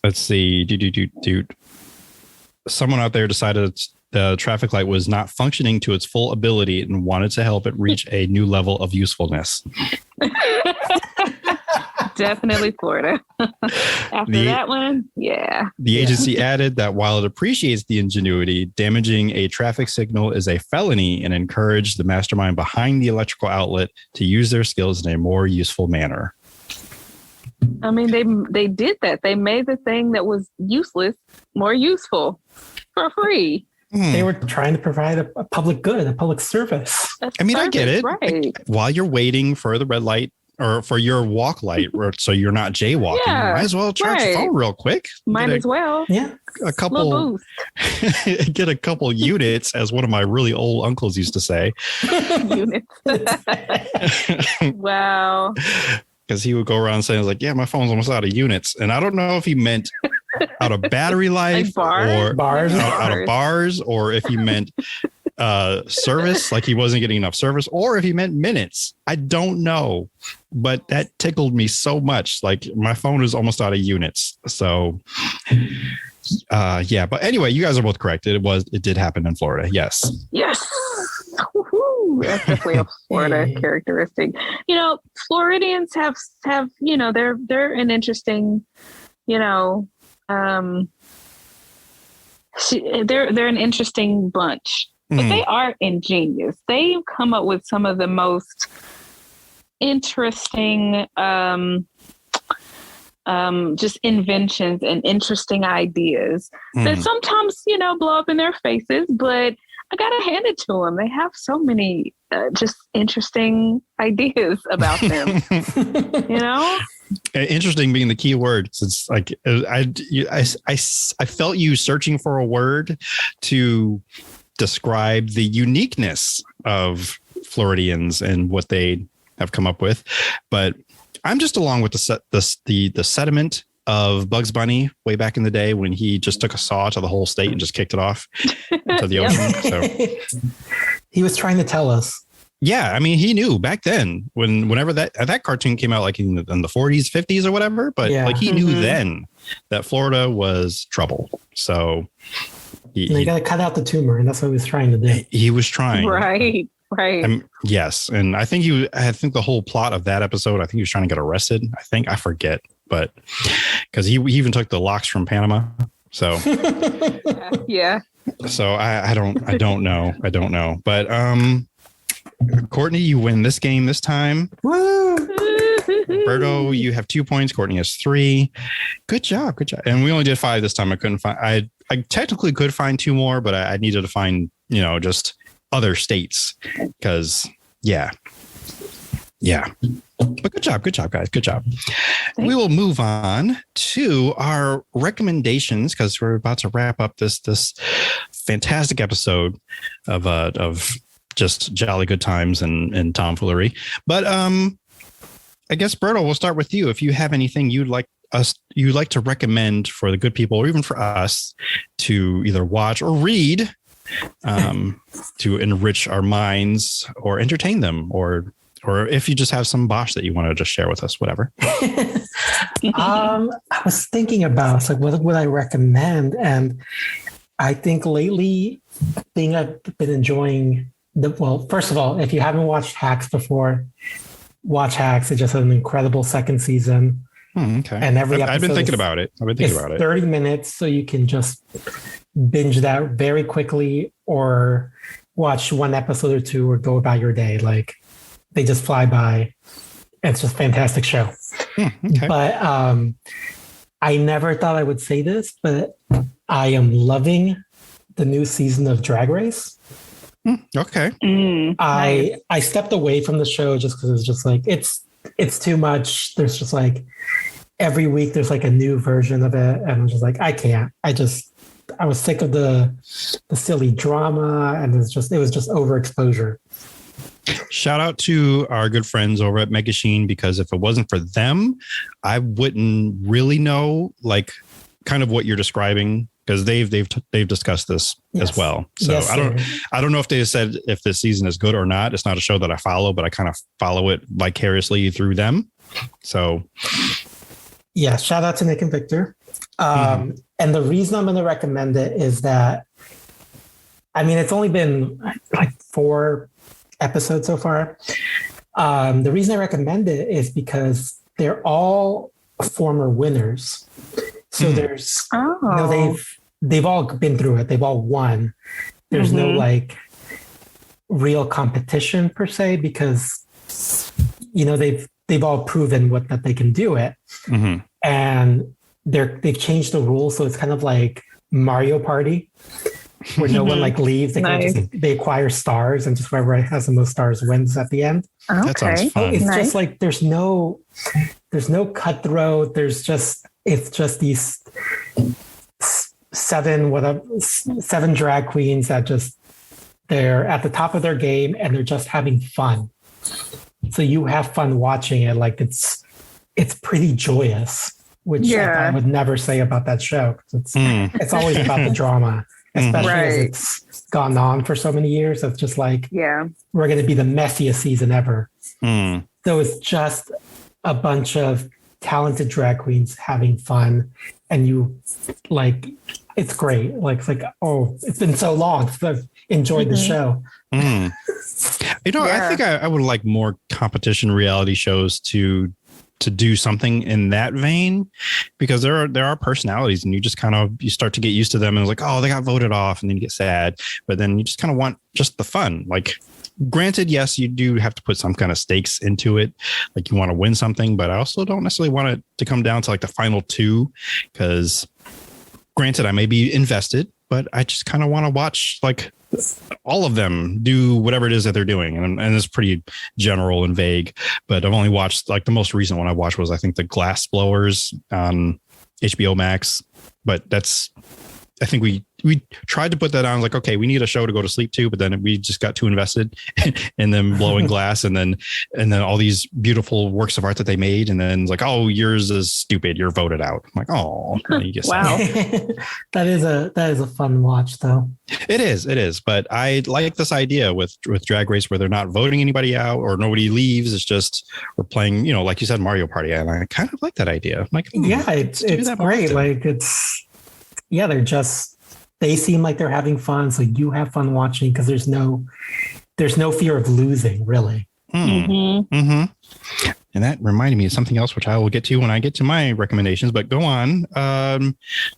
Let's see. Someone out there decided the traffic light was not functioning to its full ability and wanted to help it reach a new level of usefulness. Definitely Florida. After that one, yeah. The agency added that while it appreciates the ingenuity, damaging a traffic signal is a felony and encouraged the mastermind behind the electrical outlet to use their skills in a more useful manner. I mean, they did that. They made the thing that was useless more useful for free. They were trying to provide a public good, a public service. I get it. Right. Like, while you're waiting for the red light or for your walk light, so you're not jaywalking, you might as well charge your phone real quick. Might as well. Yeah. Get a couple units, as one of my really old uncles used to say. Units. Wow. Because he would go around saying, like, yeah, my phone's almost out of units. And I don't know if he meant out of battery life or bars. Out of bars, or if he meant service, like he wasn't getting enough service, or if he meant minutes. I don't know. But that tickled me so much. Like my phone is almost out of units. So yeah. But anyway, you guys are both correct. It did happen in Florida. Yes. Yes. Woo-hoo. That's definitely a Florida characteristic. You know, Floridians have they're an interesting, they're an interesting bunch. But they are ingenious. They come up with some of the most interesting just inventions and interesting ideas that sometimes, blow up in their faces, but I gotta hand it to them. They have so many just interesting ideas about them, Interesting being the key word. It's like I felt you searching for a word to describe the uniqueness of Floridians and what they have come up with, but I'm just along with the sentiment of Bugs Bunny way back in the day when he just took a saw to the whole state and just kicked it off into the ocean. So he was trying to tell us. Yeah, I mean, he knew back then whenever that cartoon came out, like in the 40s, 50s or whatever. But like he knew then that Florida was trouble. So you got to cut out the tumor, and that's what he was trying to do. He was trying, right. Yes, and I think the whole plot of that episode, I think he was trying to get arrested. I forget, but because he even took the locks from Panama. So yeah. So I don't know, but Courtney, you win this game this time. Woo! Berto, you have 2 points. Courtney has 3. Good job. And we only did 5 this time. I couldn't find. I technically could find 2 more, but I needed to find just other states because yeah. But good job, guys. Good job. Thanks. We will move on to our recommendations because we're about to wrap up this fantastic episode of just jolly good times and tomfoolery. But I guess Berto, we'll start with you. If you have anything you'd like to recommend for the good people or even for us to either watch or read to enrich our minds or entertain them or or if you just have some Bosch that you want to just share with us, whatever. I was thinking about like what would I recommend, and I think lately, thing I've been enjoying. First of all, if you haven't watched Hacks before, watch Hacks. It just had an incredible second season. Okay. And every episode I've been thinking about it. 30 minutes, so you can just binge that very quickly, or watch one episode or two, or go about your day. Like, they just fly by. It's just a fantastic show. Okay. But I never thought I would say this, but I am loving the new season of Drag Race. Okay. I stepped away from the show just because it's just like it's too much. There's just like every week there's like a new version of it, and I'm just like, I can't. I was sick of the silly drama, and it was just overexposure. Shout out to our good friends over at Megashine, because if it wasn't for them, I wouldn't really know like kind of what you're describing, because they've discussed this as well. So yes, I don't know if they said if this season is good or not. It's not a show that I follow, but I kind of follow it vicariously through them. So yeah, shout out to Nick and Victor. And the reason I'm going to recommend it is that, I mean, it's only been like 4 episodes so far. The reason I recommend it is because they're all former winners. So there's, they've all been through it. They've all won. There's no like real competition per se, because, you know, they've all proven that they can do it. And they've changed the rules. So it's kind of like Mario Party, where no one like leaves. They acquire stars, and just whoever has the most stars wins at the end. Okay. That sounds fun. It's just like there's no cutthroat. It's just these 7 drag queens that they're at the top of their game, and they're just having fun. So you have fun watching it. Like it's pretty joyous, which I would never say about that show. It's always about the drama, especially as it's gone on for so many years. It's just like, we're going to be the messiest season ever. So it's just a bunch of talented drag queens having fun, and you like, it's great. Like, it's like, oh, it's been so long since I've enjoyed the show. You know, I think I would like more competition reality shows to do something in that vein, because there are personalities, and you just you start to get used to them, and it's like, oh, they got voted off, and then you get sad, but then you just kind of want just the fun. Like, granted, yes, you do have to put some kind of stakes into it. Like, you want to win something, but I also don't necessarily want it to come down to like the final 2, because granted, I may be invested, but I just kind of want to watch like all of them do whatever it is that they're doing. And it's pretty general and vague, but I've only watched like the most recent one I watched was, I think, the Glass Blowers on HBO Max, but I think we tried to put that on, like, okay, we need a show to go to sleep to, but then we just got too invested in them blowing glass, and then all these beautiful works of art that they made, and then it's like, oh, yours is stupid, you're voted out. I'm like, oh, you get wow. That is a fun watch, though. It is, but I like this idea with Drag Race where they're not voting anybody out or nobody leaves. It's just we're playing, you know, like you said, Mario Party, and I kind of like that idea. I'm like, it's great. Like they seem like they're having fun, so you have fun watching, because there's no fear of losing, really. And that reminded me of something else, which I will get to when I get to my recommendations. But go on,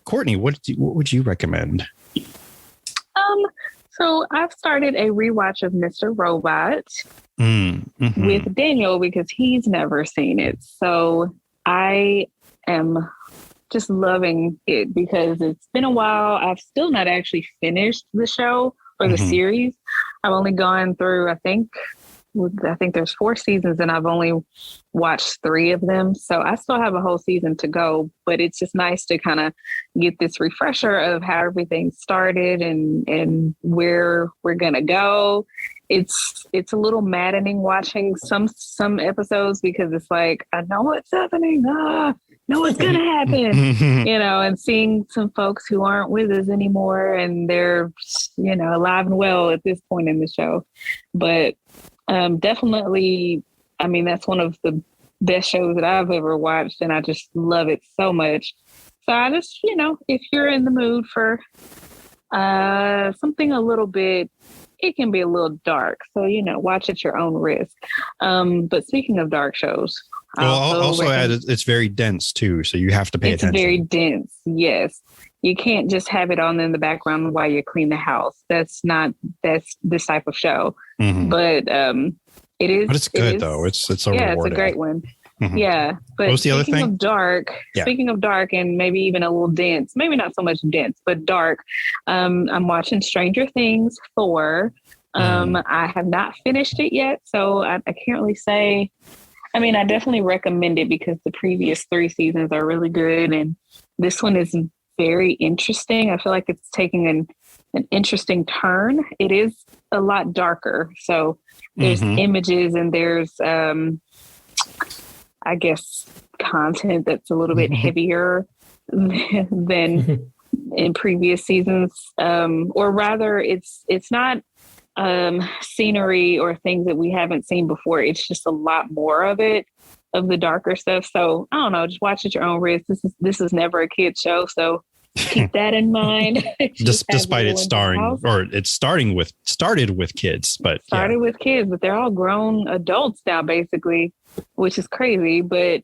Courtney. What would you recommend? So I've started a rewatch of Mr. Robot with Daniel, because he's never seen it. So I am just loving it, because it's been a while. I've still not actually finished the show or the series. I've only gone through, I think there's 4 seasons, and I've only watched 3 of them. So I still have a whole season to go, but it's just nice to kind of get this refresher of how everything started and where we're going to go. It's a little maddening watching some episodes, because it's like, I know what's happening. Know what's going to happen, you know, and seeing some folks who aren't with us anymore, and they're, you know, alive and well at this point in the show. But definitely I mean, that's one of the best shows that I've ever watched, and I just love it so much. So I just, if you're in the mood for something a little bit, it can be a little dark. So, watch at your own risk. But speaking of dark shows, well, also add it's very dense too, so you have to pay attention. It's very dense. Yes. You can't just have it on in the background while you clean the house. That's this type of show. Mm-hmm. But it is. But it's good though. It's so rewarding. It's a great one. Mm-hmm. Yeah. But speaking of dark, and maybe even a little dense, maybe not so much dense, but dark. I'm watching Stranger Things 4. I have not finished it yet, so I can't really say. I mean, I definitely recommend it because the previous 3 seasons are really good, and this one is very interesting. I feel like it's taking an interesting turn. It is a lot darker, so there's images and there's, I guess, content that's a little bit heavier than in previous seasons, or rather, it's not. Scenery or things that we haven't seen before. It's just a lot more of it, of the darker stuff. So I don't know, just watch at your own risk. This is never a kid show, so keep that in mind. Despite it started with kids, but with kids, but they're all grown adults now, basically, which is crazy. But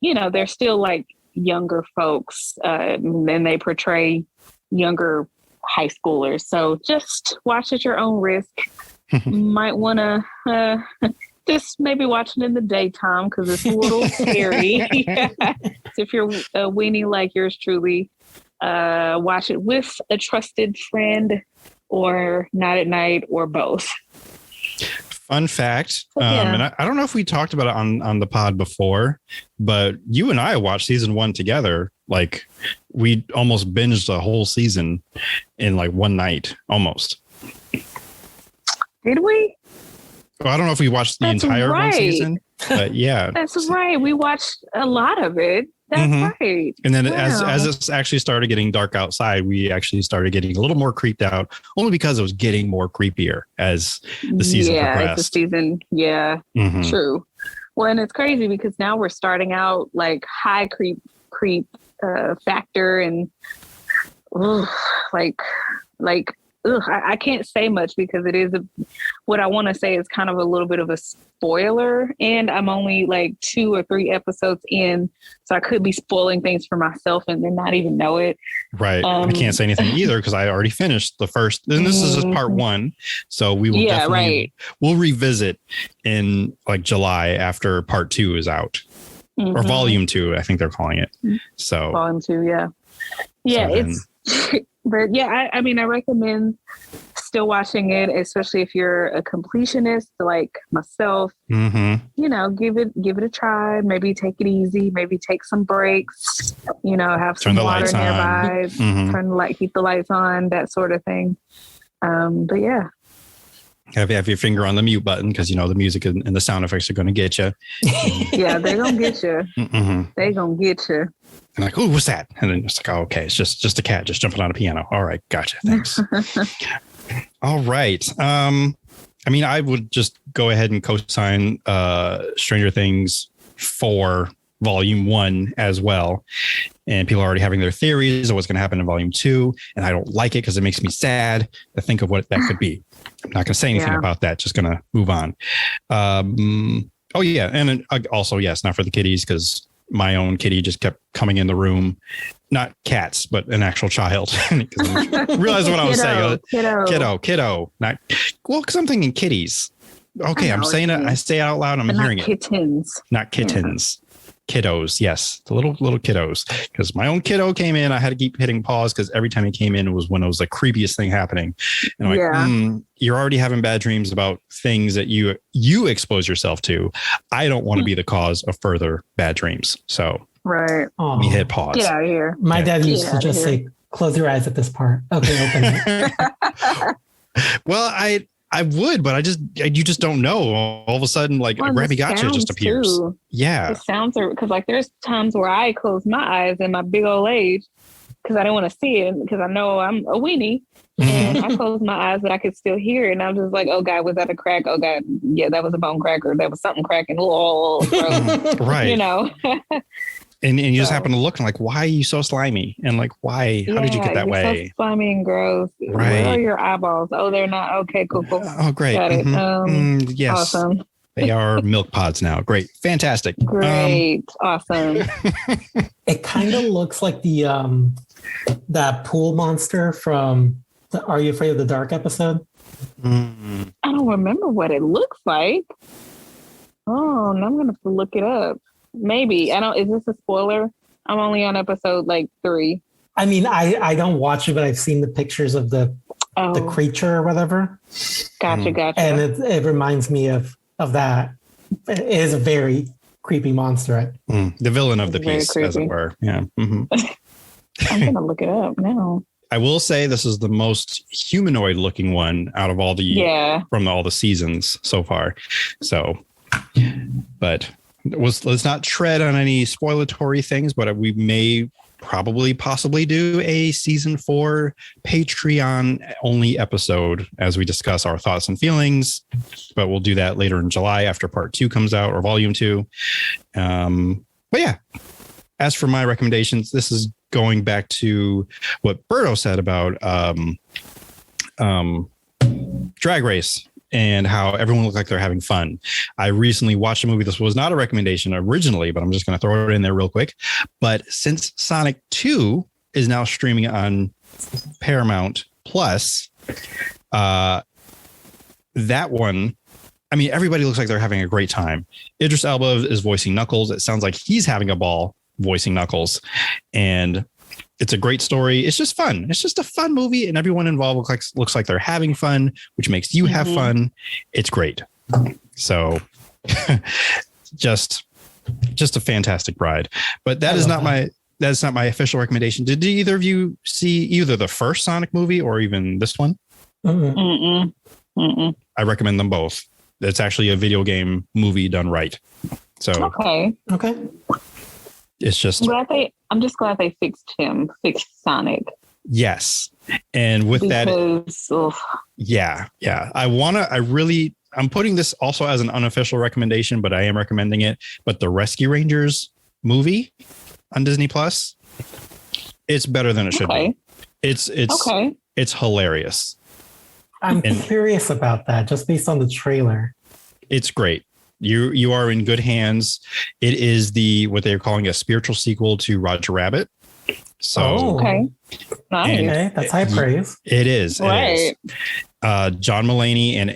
they're still like younger folks, and they portray younger high schoolers. So just watch at your own risk. Might want to just maybe watch it in the daytime because it's a little scary. So if you're a weenie like yours truly, watch it with a trusted friend or not at night or both. Fun fact, and I don't know if we talked about it on the pod before, but you and I watched season 1 together. Like we almost binged the whole season in like one night, almost. Did we? Well, I don't know if we watched the entire one season, but yeah. That's right. We watched a lot of it. That's right. And then as it actually started getting dark outside, we actually started getting a little more creeped out, only because it was getting more creepier as the season progressed. True. Well, and it's crazy because now we're starting out like high creep factor and I can't say much because it is what I want to say is kind of a little bit of a spoiler, and I'm only like 2 or 3 episodes in, so I could be spoiling things for myself and then not even know it. Right. I can't say anything either because I already finished the first, and this is just part 1. So we will definitely, we'll revisit in like July after part 2 is out. Or volume 2, I think they're calling it. So volume 2, yeah. It's but yeah, I mean, I recommend still watching it, especially if you're a completionist like myself. Give it a try. Maybe take it easy. Maybe take some breaks. Have some water nearby. Keep the lights on. That sort of thing. But yeah. Have your finger on the mute button because the music and the sound effects are going to get you. Yeah, they're going to get you. They're going to get you. And like, oh, what's that? And then it's like, oh, okay, it's just a cat just jumping on a piano. All right, gotcha. Thanks. All right. I mean, I would just go ahead and co-sign Stranger Things 4 Volume 1 as well. And people are already having their theories of what's going to happen in Volume 2. And I don't like it because it makes me sad to think of what that could be. I'm not going to say anything about that. Just going to move on. Oh, yeah. And also, yes, not for the kitties because my own kitty just kept coming in the room. Not cats, but an actual child. Realize what I was saying. Kiddo. Not well, because I'm thinking kitties. Okay, I'm saying it. I say it out loud. I'm hearing it. Kittens. Not kittens. Yeah. Kiddos. Yes, the little kiddos. Because my own kiddo came in. I had to keep hitting pause because every time he came in, it was when it was the creepiest thing happening. And I'm like, you're already having bad dreams about things that you expose yourself to. I don't want to be the cause of further bad dreams. So let me hit pause. Get out of here. My dad used to just say, close your eyes at this part. Okay, open it. Well, I would, but you just don't know. All of a sudden, like a Grammy Gotcha just appears. Too. Yeah. The sounds are, because like there's times where I close my eyes in my big old age because I don't want to see it because I know I'm a weenie. And I closed my eyes, but I could still hear it. And I was just like, oh God, was that a crack? Oh God, yeah, that was a bone cracker. That was something cracking. Oh, gross. Right. You know? And you just happen to look and like, why are you so slimy? And like, why? How did you get that way? So slimy and gross. Right. Where are your eyeballs? Oh, they're not. Okay, cool. Oh, great. Got it. Yes. Awesome. They are milk pods now. Great. Fantastic. Great. Awesome. It kind of looks like the that pool monster from the Are You Afraid of the Dark episode. I don't remember what it looks like. Oh, now I'm gonna have to look it up. Maybe. I don't. Is this a spoiler? I'm only on episode like 3. I mean, I don't watch it, but I've seen the pictures of the creature or whatever. Gotcha. And it reminds me of that. It is a very creepy monster. The villain of the piece, as it were. Yeah. I'm gonna look it up now. I will say this is the most humanoid looking one out of all the from all the seasons so far. So, but let's not tread on any spoilatory things, but we may possibly do a season 4 Patreon only episode as we discuss our thoughts and feelings, but we'll do that later in July after part 2 comes out, or volume 2. But yeah, as for my recommendations, this is going back to what Berto said about Drag Race and how everyone looked like they're having fun. I recently watched a movie. This was not a recommendation originally, but I'm just going to throw it in there real quick. But since Sonic 2 is now streaming on Paramount Plus, that one, I mean, everybody looks like they're having a great time. Idris Elba is voicing Knuckles. It sounds like he's having a ball voicing Knuckles. And it's a great story. It's just fun. It's just a fun movie, and everyone involved looks like they're having fun, which makes you have fun. It's great. So just a fantastic ride. But that's not my official recommendation. Did either of you see either the first Sonic movie or even this one? Mm-mm. I recommend them both. It's actually a video game movie done right. So okay. It's just. I'm just glad they fixed Sonic. Yes, and with that, I'm putting this also as an unofficial recommendation, but I am recommending it. But the Rescue Rangers movie on Disney Plus, it's better than it should be. It's hilarious. I'm curious about that just based on the trailer. It's great. You are in good hands. It is what they're calling a spiritual sequel to Roger Rabbit. So nice. That's high praise. It is. Right. It is. John Mulaney and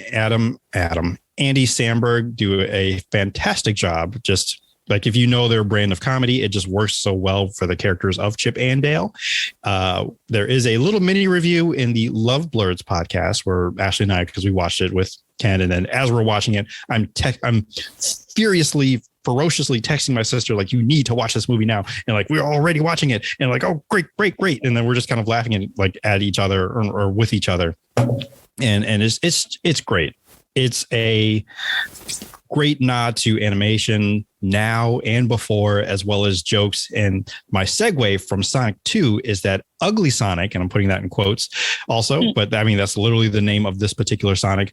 Andy Samberg do a fantastic job. Just like, if you know their brand of comedy, it just works so well for the characters of Chip and Dale. There is a little mini review in the Love Blurs podcast where Ashley and I, because we watched it with Ken, and then as we're watching it, I'm ferociously texting my sister, like, you need to watch this movie now. And like, we're already watching it. And like, oh, great. And then we're just kind of laughing at each other or with each other. And it's great. It's a great nod to animation now and before, as well as jokes. And my segue from Sonic 2 is that Ugly Sonic, and I'm putting that in quotes also, but I mean, that's literally the name of this particular Sonic.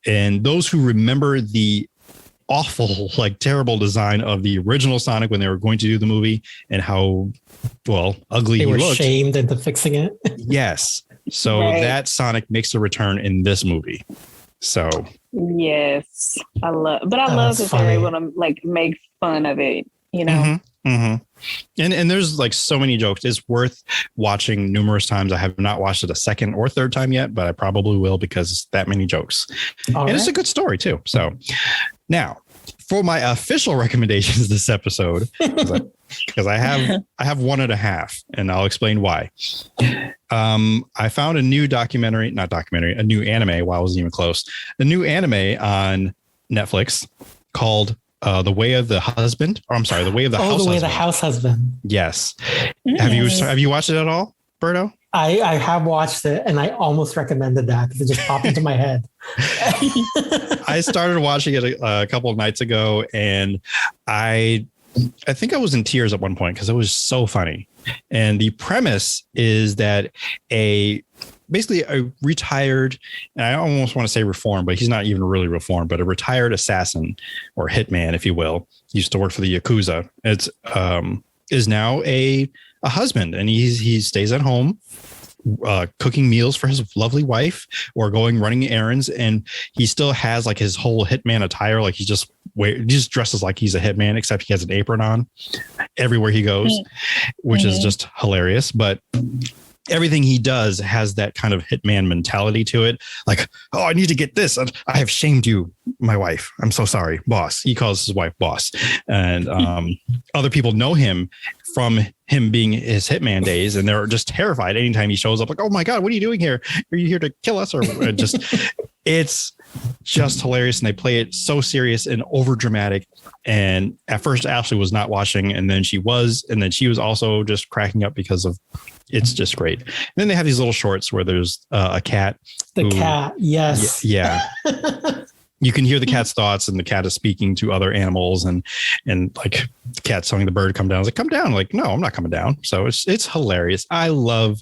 And those who remember the awful, terrible design of the original Sonic when they were going to do the movie and how, ugly he looked. They were shamed into fixing it. Yes. So that Sonic makes a return in this movie. So yes, I love that they're able to make fun of it, you know. And there's so many jokes. It's worth watching numerous times. I have not watched it a second or third time yet, but I probably will because it's that many jokes. It's a good story too. So now for my official recommendations this episode, because I have 1.5, and I'll explain why. I found a new a new anime while I wasn't even close. A new anime on Netflix called The Way of the Husband. Or I'm sorry, The Way of the House Husband. The Way of the House Husband. Yes. Have you watched it at all, Berto? I have watched it, and I almost recommended that because it just popped into my head. I started watching it a couple of nights ago, and I think I was in tears at one point because it was so funny. And the premise is that a basically a retired, and I almost want to say reformed, but he's not even really reformed, but a retired assassin or hitman, if you will. He used to work for the Yakuza. It's is now a husband, and he stays at home, cooking meals for his lovely wife or running errands, and he still has like his whole hitman attire. Like he just dresses like he's a hitman, except he has an apron on everywhere he goes, which is just hilarious. But everything he does has that kind of hitman mentality to it. Like, oh, I need to get this. I have shamed you, my wife. I'm so sorry, boss. He calls his wife boss. And other people know him from him being his hitman days. And they're just terrified anytime he shows up. Like, oh my God, what are you doing here? Are you here to kill us? Or just, it's just hilarious. And they play it so serious and over dramatic. And at first Ashley was not watching, and then she was, and then she was also just cracking up because of, it's just great. And then they have these little shorts where there's a cat. Cat. Yes. Yeah. You can hear the cat's thoughts, and the cat is speaking to other animals, and like the cat's telling the bird to come down. I was like, come down. Like, no, I'm not coming down. So it's hilarious. I love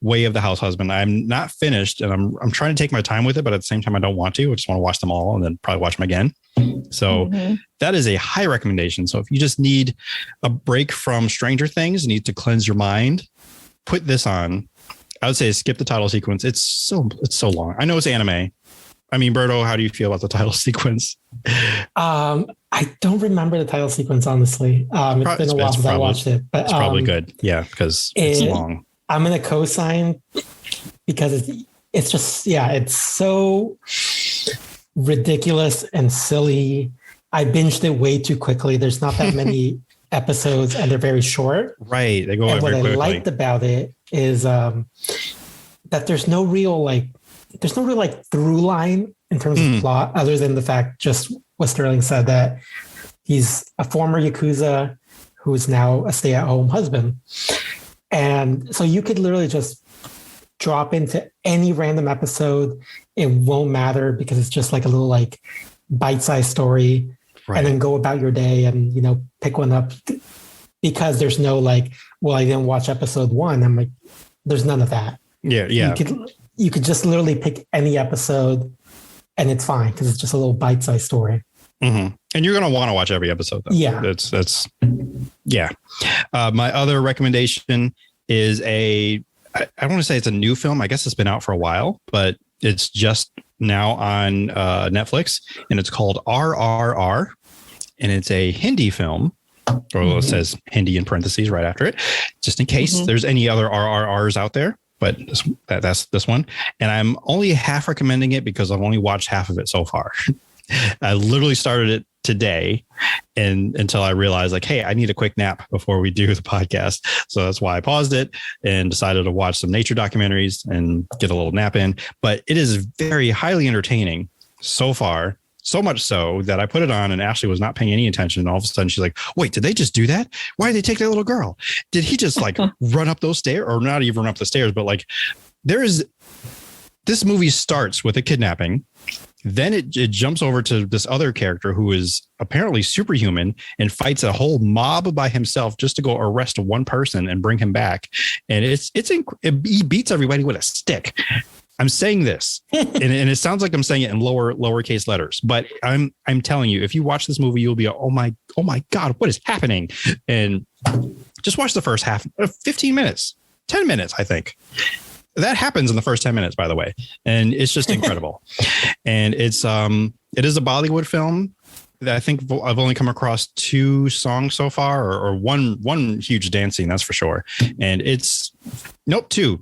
Way of the House Husband. I'm not finished, and I'm trying to take my time with it, but at the same time, I don't want to. I just want to watch them all and then probably watch them again. So that is a high recommendation. So if you just need a break from Stranger Things, need to cleanse your mind, put this on. I would say skip the title sequence. It's so long. I know it's anime. I mean, Berto, how do you feel about the title sequence? I don't remember the title sequence, honestly. It's been a while since I watched it. But it's probably good. Yeah, because it's long. I'm going to co-sign because it's just, it's so ridiculous and silly. I binged it way too quickly. There's not that many episodes, and they're very short. Right. They go and very quickly. What I liked about it is that there's no real through line in terms of plot, other than the fact, just what Sterling said, that he's a former Yakuza who is now a stay-at-home husband. And so you could literally just drop into any random episode. It won't matter because it's just like a little like bite-sized story. Right. And then go about your day and, pick one up, because there's no like, well, I didn't watch episode 1. I'm like, there's none of that. Yeah. You could just literally pick any episode and it's fine because it's just a little bite-sized story. Mm-hmm. And you're going to want to watch every episode, though. Yeah. That's my other recommendation is I want to say it's a new film. I guess it's been out for a while, but it's just now on Netflix, and it's called RRR, and it's a Hindi film. Or it says Hindi in parentheses right after it, just in case there's any other RRRs out there. But that's this one. And I'm only half recommending it because I've only watched half of it so far. I literally started it today, and until I realized like, hey, I need a quick nap before we do the podcast. So that's why I paused it and decided to watch some nature documentaries and get a little nap in. But it is very highly entertaining so far. So much so that I put it on and Ashley was not paying any attention. And all of a sudden she's like, wait, did they just do that? Why did they take that little girl? Did he just like run up those stairs, or not even run up the stairs? But like this movie starts with a kidnapping. Then it jumps over to this other character who is apparently superhuman and fights a whole mob by himself just to go arrest one person and bring him back. And he beats everybody with a stick. I'm saying this, and it sounds like I'm saying it in lowercase letters, but I'm telling you, if you watch this movie, you'll be, oh my God, what is happening? And just watch the first half, 15 minutes, 10 minutes, I think. That happens in the first 10 minutes, by the way. And it's just incredible. And it is a Bollywood film. I think I've only come across 2 songs so far, or one huge dance scene, that's for sure. And it's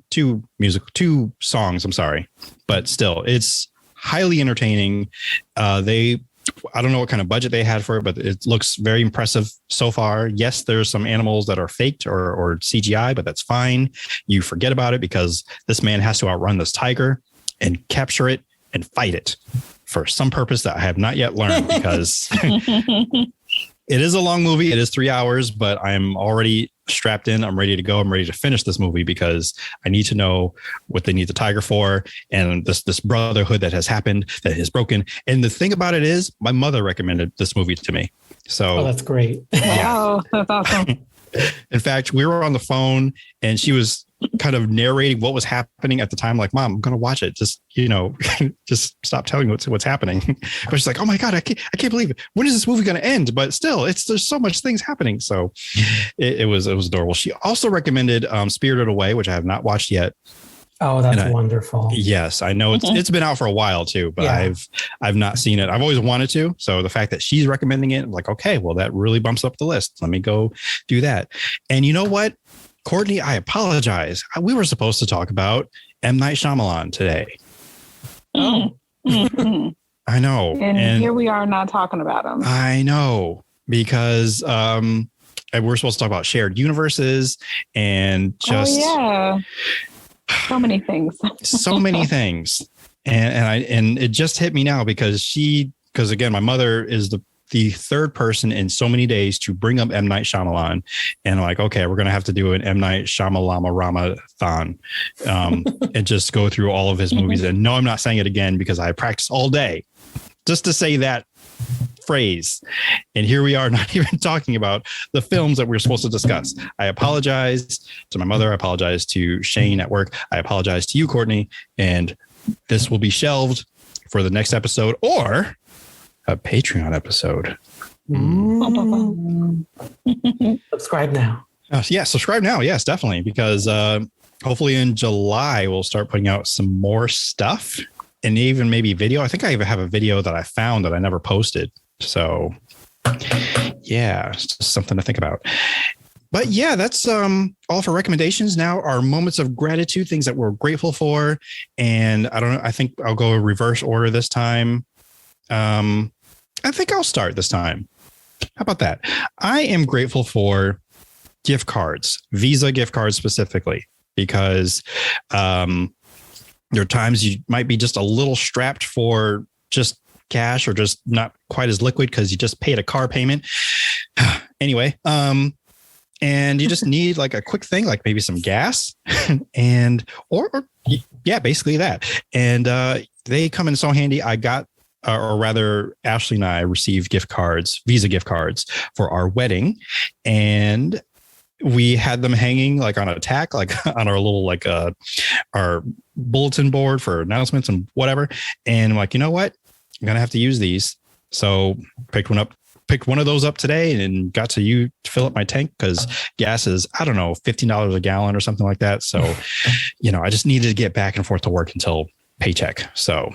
two songs. I'm sorry, but still, it's highly entertaining. I don't know what kind of budget they had for it, but it looks very impressive so far. Yes, there's some animals that are faked or CGI, but that's fine. You forget about it because this man has to outrun this tiger and capture it and fight it for some purpose that I have not yet learned, because it is a long movie. It is 3 hours, but I'm already strapped in. I'm ready to go. I'm ready to finish this movie because I need to know what they need the tiger for, and this brotherhood that has happened, that is broken. And the thing about it is, my mother recommended this movie to me. So that's great. Wow, that's awesome. In fact, we were on the phone and she was kind of narrating what was happening at the time. Like, Mom, I'm going to watch it. Just, just stop telling me what's happening. But she's like, oh my God, I can't believe it. When is this movie going to end? But still, there's so much things happening. So it was adorable. She also recommended Spirited Away, which I have not watched yet. Oh, that's wonderful. Yes, I know it's been out for a while too, but I've not seen it. I've always wanted to. So the fact that she's recommending it, I'm like, okay, well, that really bumps up the list. Let me go do that. And you know what, Courtney, I apologize. We were supposed to talk about M. Night Shyamalan today. Oh. I know. And here we are not talking about him. I know, because we're supposed to talk about shared universes and just... Oh, yeah. So many things. So many things. And it just hit me now because again, my mother is the third person in so many days to bring up M. Night Shyamalan. And I'm like, okay, we're going to have to do an M. Night Shyamalan-thon and just go through all of his movies. And no, I'm not saying it again because I practiced all day just to say that phrase. And here we are not even talking about the films that we're supposed to discuss. I apologize to my mother. I apologize to Shane at work. I apologize to you, Courtney. And this will be shelved for the next episode or a Patreon episode. Subscribe now. Yeah, subscribe now. Yes, definitely. Because hopefully in July, we'll start putting out some more stuff and even maybe video. I think I even have a video that I found that I never posted. So yeah, it's just something to think about. But yeah, that's all for recommendations. Now our moments of gratitude, things that we're grateful for. And I don't know, I think I'll go reverse order this time. I think I'll start this time. How about that? I am grateful for gift cards, Visa gift cards specifically, because there are times you might be just a little strapped for just cash or just not quite as liquid because you just paid a car payment. Anyway, and you just need like a quick thing, like maybe some gas and, or yeah, basically that. And they come in so handy. I got, or rather Ashley and I received gift cards, Visa gift cards for our wedding. And we had them hanging like on a tack, like on our little, like our bulletin board for announcements and whatever. And I'm like, you know what? I'm going to have to use these. So picked one of those up today and got to fill up my tank because gas is, I don't know, $15 a gallon or something like that. So, I just needed to get back and forth to work until paycheck. So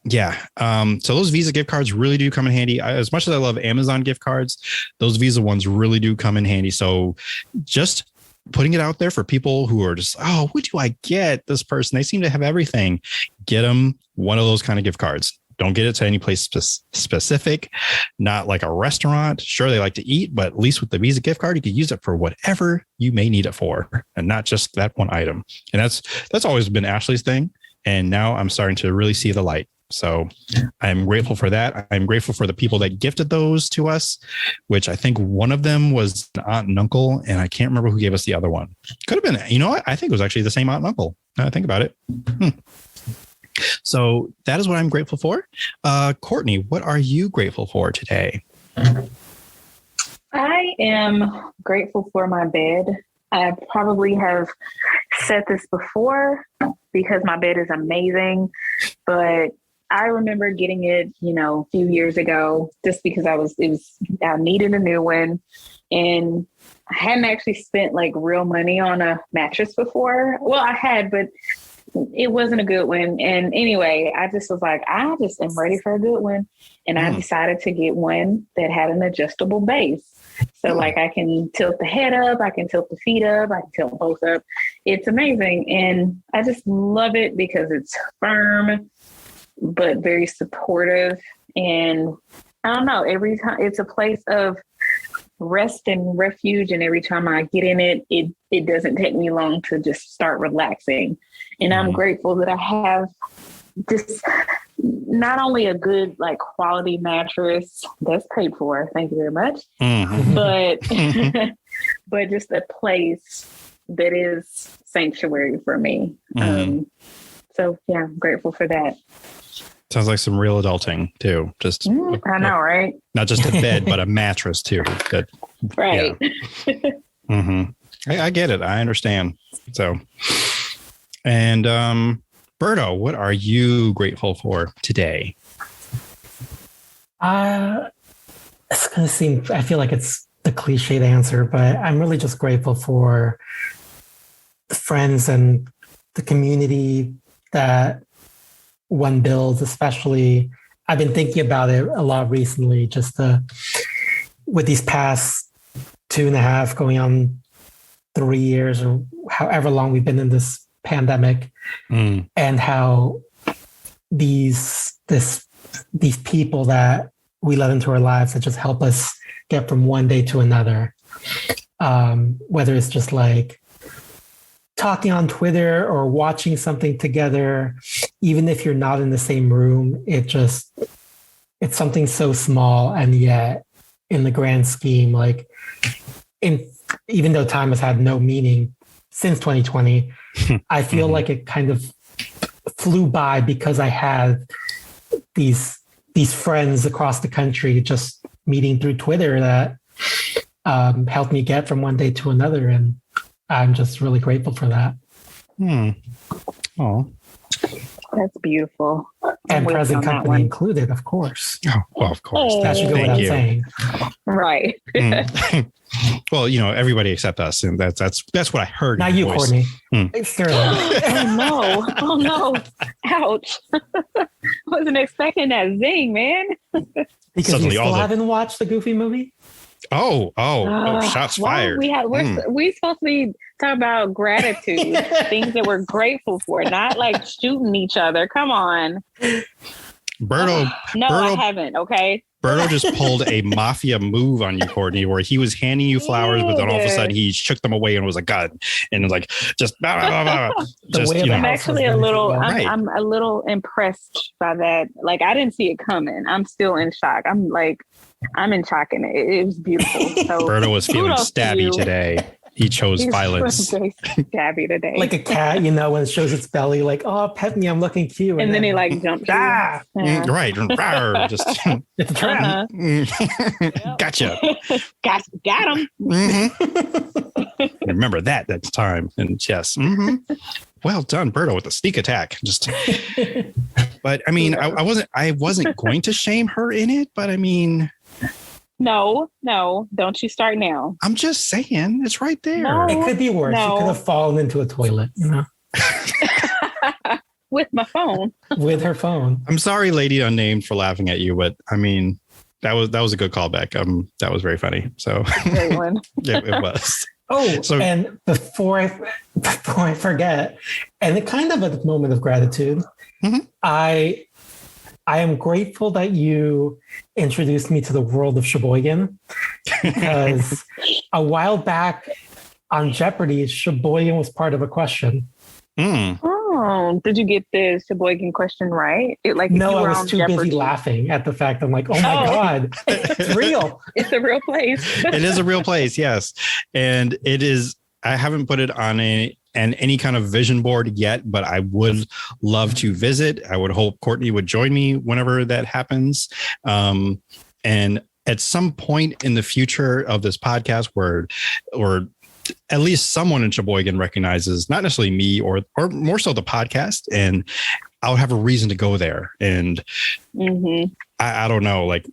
yeah. So those Visa gift cards really do come in handy. As much as I love Amazon gift cards, those Visa ones really do come in handy. So just putting it out there for people who are just, oh, what do I get this person? They seem to have everything. Get them one of those kind of gift cards. Don't get it to any place specific, not like a restaurant. Sure, they like to eat, but at least with the Visa gift card, you can use it for whatever you may need it for and not just that one item. And that's always been Ashley's thing. And now I'm starting to really see the light. So I'm grateful for that. I'm grateful for the people that gifted those to us, which I think one of them was an aunt and uncle. And I can't remember who gave us the other one. Could have been, what? I think it was actually the same aunt and uncle. Now I think about it. So that is what I'm grateful for. Courtney, what are you grateful for today? I am grateful for my bed. I probably have said this before because my bed is amazing, but I remember getting it, a few years ago, just because I needed a new one, and I hadn't actually spent like real money on a mattress before. Well, I had, but it wasn't a good one. And anyway, I just was like, I just am ready for a good one. And I decided to get one that had an adjustable base. So like I can tilt the head up, I can tilt the feet up, I can tilt both up. It's amazing. And I just love it because it's firm, but very supportive. And I don't know, every time it's a place of rest and refuge. And every time I get in it, it doesn't take me long to just start relaxing. And I'm grateful that I have just not only a good like quality mattress that's paid for, thank you very much, but just a place that is sanctuary for me. So yeah, I'm grateful for that. Sounds like some real adulting too. Just I know, right? Not just a bed, but a mattress too. Good. Right. Yeah. I get it. I understand. So, and Berto, what are you grateful for today? It's going to seem, I feel like it's the cliched answer, but I'm really just grateful for the friends and the community that one builds, especially. I've been thinking about it a lot recently, with these past 2.5 going on 3 years or however long we've been in this pandemic, and how these people that we let into our lives that just help us get from one day to another, whether it's just like talking on Twitter or watching something together, even if you're not in the same room, it's something so small, and yet in the grand scheme, like even though time has had no meaning since 2020, I feel like it kind of flew by because I had these friends across the country just meeting through Twitter that helped me get from one day to another. And I'm just really grateful for that. Oh, that's beautiful. And present company included, of course. Oh, well, of course. That should go without saying. Right. Well, everybody except us, and that's what I heard. Not you, voice. Courtney. Oh no! Ouch! Wasn't expecting that zing, man. Because Suddenly you still haven't watched the Goofy movie? Oh, shots fired. We're supposed to be talking about gratitude, things that we're grateful for, not like shooting each other. Come on. Berto. I haven't. Okay. Berto just pulled a mafia move on you, Courtney, where he was handing you flowers, but then all of a sudden he shook them away and was a gun, and it was like just blah, blah, blah, blah. Just, I'm actually a little. I'm a little impressed by that. Like, I didn't see it coming. I'm still in shock. I'm in shock, and it was beautiful. So Berto was feeling stabby today. He chose violence. Very stabby today. Like a cat, when it shows its belly, like, oh, pet me, I'm looking cute. And then he jumps. Right. Just it's a trap. Gotcha. Got him. Remember that time. And yes. Well done, Berto, with the sneak attack. But I mean, I wasn't going to shame her in it, but I mean, No, don't you start now. I'm just saying, it's right there. No. It could be worse. No. You could have fallen into a toilet, With my phone. With her phone. I'm sorry, Lady Unnamed, for laughing at you, but I mean, that was a good callback. That was very funny. So Great one. it was. Oh, so, and before I forget, and it kind of a moment of gratitude, I am grateful that you introduced me to the world of Sheboygan, because a while back on Jeopardy, Sheboygan was part of a question. Oh, did you get the Sheboygan question right? No, I was too busy laughing at the fact. I'm like, oh my God, it's real. It's a real place. It is a real place, yes. And it is, I haven't put it on any kind of vision board yet, but I would love to visit. I would hope Courtney would join me whenever that happens. And at some point in the future of this podcast, or at least someone in Sheboygan recognizes not necessarily me or more so the podcast, and I'll have a reason to go there. And I don't know, like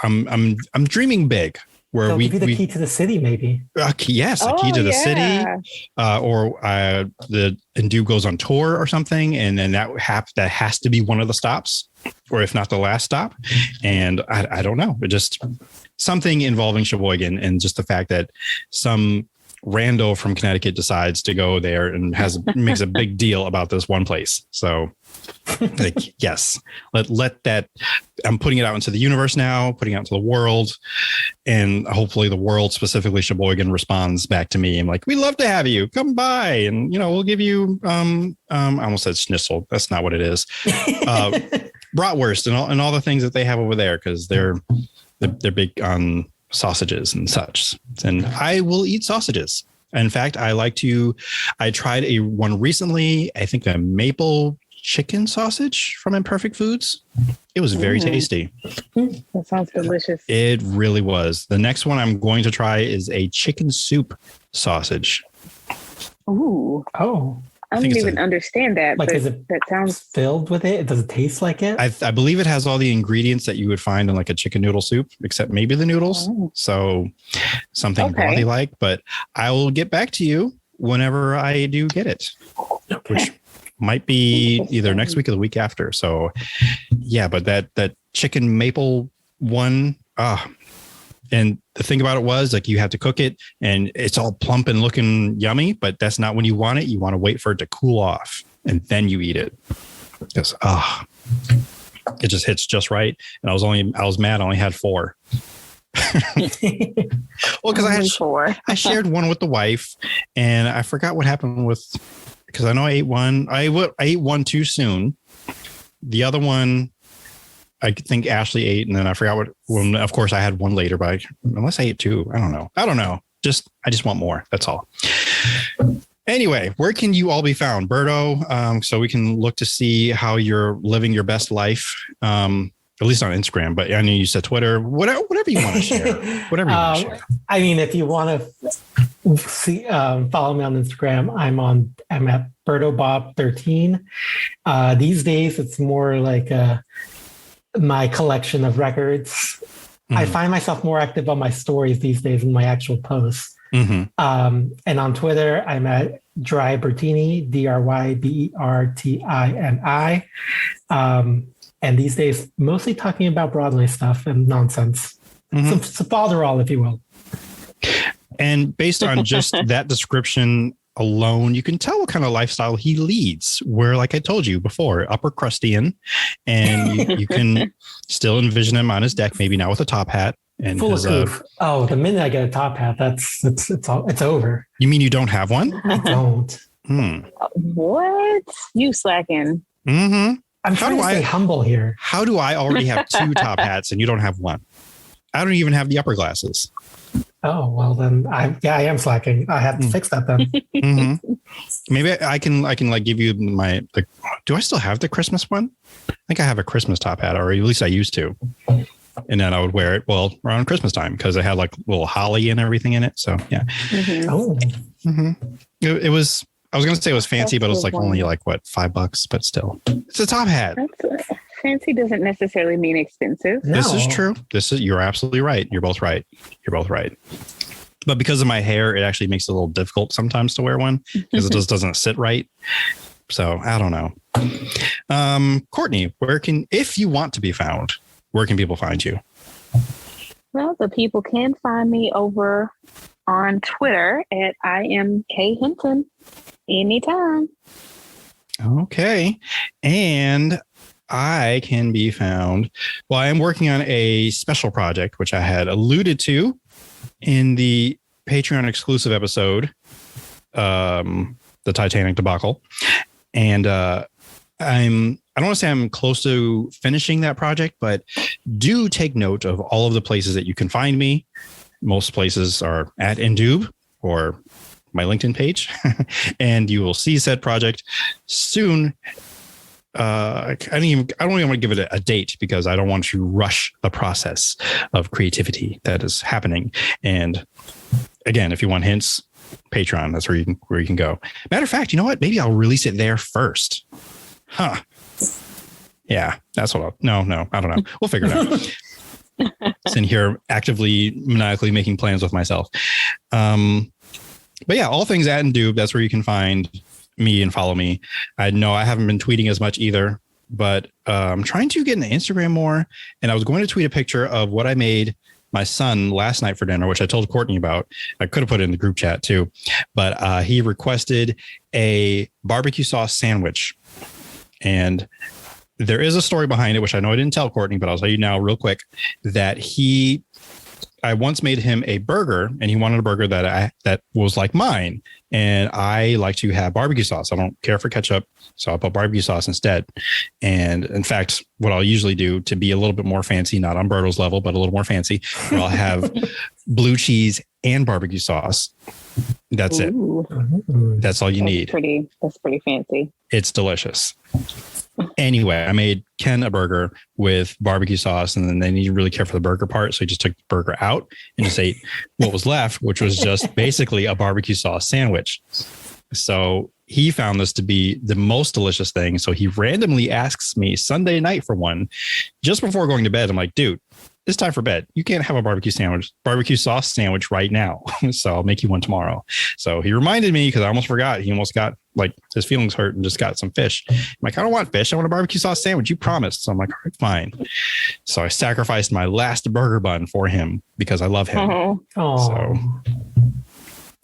I'm dreaming big. Where They'll give you the key to the city, maybe. Yes, a key to the city, or the Indu goes on tour or something, and then that has to be one of the stops, or if not the last stop. And I don't know, but just something involving Sheboygan, and just the fact that some rando from Connecticut decides to go there and makes a big deal about this one place. So, like, yes, let that. I'm putting it out into the universe now, putting it out into the world, and hopefully the world, specifically Sheboygan, responds back to me. I'm like, we love to have you come by, and we'll give you. I almost said schnitzel. That's not what it is. Bratwurst and all the things that they have over there, because they're big on sausages and such, and I will eat sausages. In fact, I tried one recently. I think a maple chicken sausage from Imperfect Foods. It was very tasty. That sounds delicious. It really was. The next one I'm going to try is a chicken soup sausage. Ooh. Oh. I don't even understand that. Like, but is it that sounds filled with it? Does it taste like it? I believe it has all the ingredients that you would find in like a chicken noodle soup, except maybe the noodles. Oh. So something brothy like, but I will get back to you whenever I do get it, which might be either next week or the week after. So yeah, but that chicken maple one, and the thing about it was like you had to cook it and it's all plump and looking yummy, but that's not when you want it. You want to wait for it to cool off and then you eat it. Because it just hits just right. And I was mad. I only had 4. Well, because I shared one with the wife and I forgot what happened because I know I ate one. I ate one too soon. The other one, I think Ashley ate, and then I forgot of course I had one later, but unless I ate 2, I don't know. I just want more. That's all. Anyway, where can you all be found? Berto, so we can look to see how you're living your best life, at least on Instagram, but I know you said Twitter, whatever you want to share, whatever you want to share. I mean, if you want to see, follow me on Instagram, I'm at BertoBob13. These days, it's more like my collection of records. I find myself more active on my stories these days than my actual posts. And on Twitter, I'm at Drybertini, DRYBERTINI. And these days, mostly talking about Broadway stuff and nonsense. Some folderol, if you will. And based on just that description alone, you can tell what kind of lifestyle he leads, where, like I told you before, upper crustian, and you can still envision him on his deck, maybe not with a top hat. And full of goof. The minute I get a top hat, it's over. You mean you don't have one? I don't. What? You slacking. Mm-hmm. I'm trying to stay humble here. How do I already have 2 top hats and you don't have one? I don't even have the upper glasses. Oh, well then I am slacking. I have to fix that then. Maybe I can like give you do I still have the Christmas one? I think I have a Christmas top hat, or at least I used to. And then I would wear it around Christmas time because it had like little holly and everything in it. So yeah. It was, I was going to say it was fancy, but it was like only like what, $5, but still it's a top hat. Fancy doesn't necessarily mean expensive. No. This is true. You're absolutely right. You're both right. But because of my hair, it actually makes it a little difficult sometimes to wear one because it just doesn't sit right. So I don't know. Courtney, if you want to be found, where can people find you? Well, the people can find me over on Twitter at IamKHinton anytime. Okay. And I can be found. Well, I am working on a special project, which I had alluded to in the Patreon exclusive episode, the Titanic debacle. And I don't want to say I'm close to finishing that project, but do take note of all of the places that you can find me. Most places are at Indube or my LinkedIn page, and you will see said project soon. I don't even want to give it a date because I don't want to rush the process of creativity that is happening. And again, if you want hints, Patreon, that's where you can go. Matter of fact, you know what? Maybe I'll release it there first. Huh. Yeah, that's what no, I don't know. We'll figure it out. It's in here actively, maniacally making plans with myself. But yeah, all things at Indube, that's where you can find me and follow me. I know I haven't been tweeting as much either, but I'm trying to get into Instagram more. And I was going to tweet a picture of what I made my son last night for dinner, which I told Courtney about. I could have put it in the group chat too, but he requested a barbecue sauce sandwich. And there is a story behind it, which I know I didn't tell Courtney, but I'll tell you now real quick, that I once made him a burger and he wanted a burger that was like mine. And I like to have barbecue sauce. I don't care for ketchup. So I'll put barbecue sauce instead. And in fact, what I'll usually do to be a little bit more fancy, not on Berto's level, but a little more fancy, I'll have blue cheese and barbecue sauce. That's it. That's all you need. That's pretty fancy. It's delicious. Anyway, I made Ken a burger with barbecue sauce, and then they didn't really care for the burger part. So he just took the burger out and just ate what was left, which was just basically a barbecue sauce sandwich. So he found this to be the most delicious thing. So he randomly asks me Sunday night for one just before going to bed. I'm like, dude, it's time for bed. You can't have a barbecue sauce sandwich right now. So I'll make you one tomorrow. So he reminded me because I almost forgot. He almost got like his feelings hurt and just got some fish. I'm like, I don't want fish. I want a barbecue sauce sandwich. You promised. So I'm like, all right, fine. So I sacrificed my last burger bun for him because I love him. So,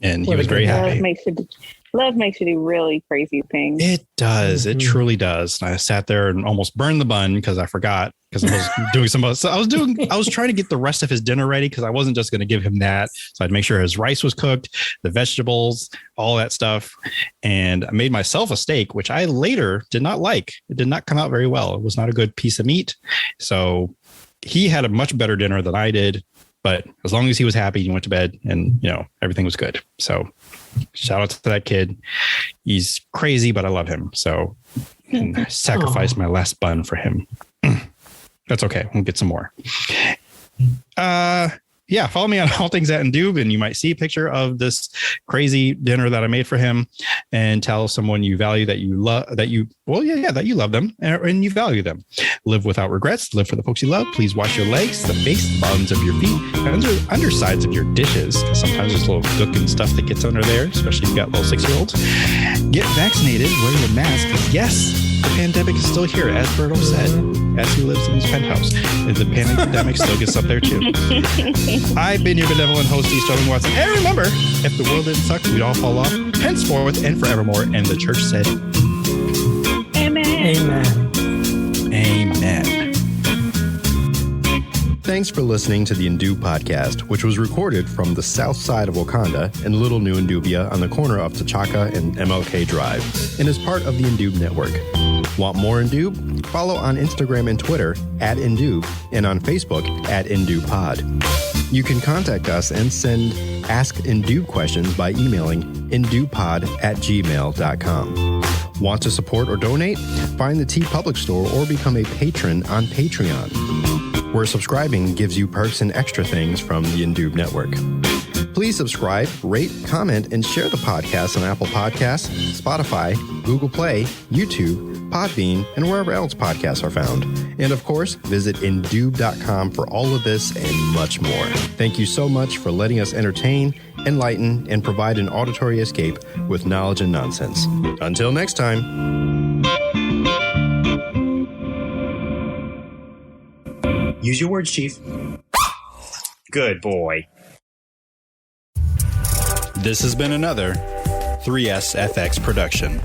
and he was very happy. Love makes you do really crazy things. It does. It truly does. And I sat there and almost burned the bun because I forgot because I was doing some. So I was trying to get the rest of his dinner ready because I wasn't just going to give him that. So I'd make sure his rice was cooked, the vegetables, all that stuff. And I made myself a steak, which I later did not like. It did not come out very well. It was not a good piece of meat. So he had a much better dinner than I did. But as long as he was happy, he went to bed and, everything was good. So shout out to that kid. He's crazy, but I love him. So I sacrificed my last bun for him. That's okay. We'll get some more. Follow me on All Things at Indube, and you might see a picture of this crazy dinner that I made for him, and tell someone you value that you love, that you love them and you value them. Live without regrets. Live for the folks you love. Please wash your legs, the face, the bottoms of your feet, and undersides of your dishes. Sometimes there's a little gook and stuff that gets under there, especially if you've got little 6-year-olds. Get vaccinated. Wear your mask. Yes, the pandemic is still here, as Berto said, as he lives in his penthouse. The pandemic still gets up there too. I've been your benevolent host, East Watson. And remember, if the world didn't suck, we'd all fall off henceforth and forevermore. And the church said, Amen. Amen. Amen. Thanks for listening to the Indube podcast, which was recorded from the south side of Wakanda in Little New Indubia on the corner of T'Chaka and MLK Drive, and is part of the Indube network. Want more Indube? Follow on Instagram and Twitter @Indube and on Facebook @IndubePod. You can contact us and send Ask Indube questions by emailing indubepod@gmail.com. Want to support or donate? Find the T Public Store or become a patron on Patreon, where subscribing gives you perks and extra things from the Indube network. Please subscribe, rate, comment, and share the podcast on Apple Podcasts, Spotify, Google Play, YouTube, Podbean, and wherever else podcasts are found. And of course, visit Indube.com for all of this and much more. Thank you so much for letting us entertain, enlighten, and provide an auditory escape with knowledge and nonsense. Until next time. Use your words, Chief. Good boy. This has been another 3SFX production.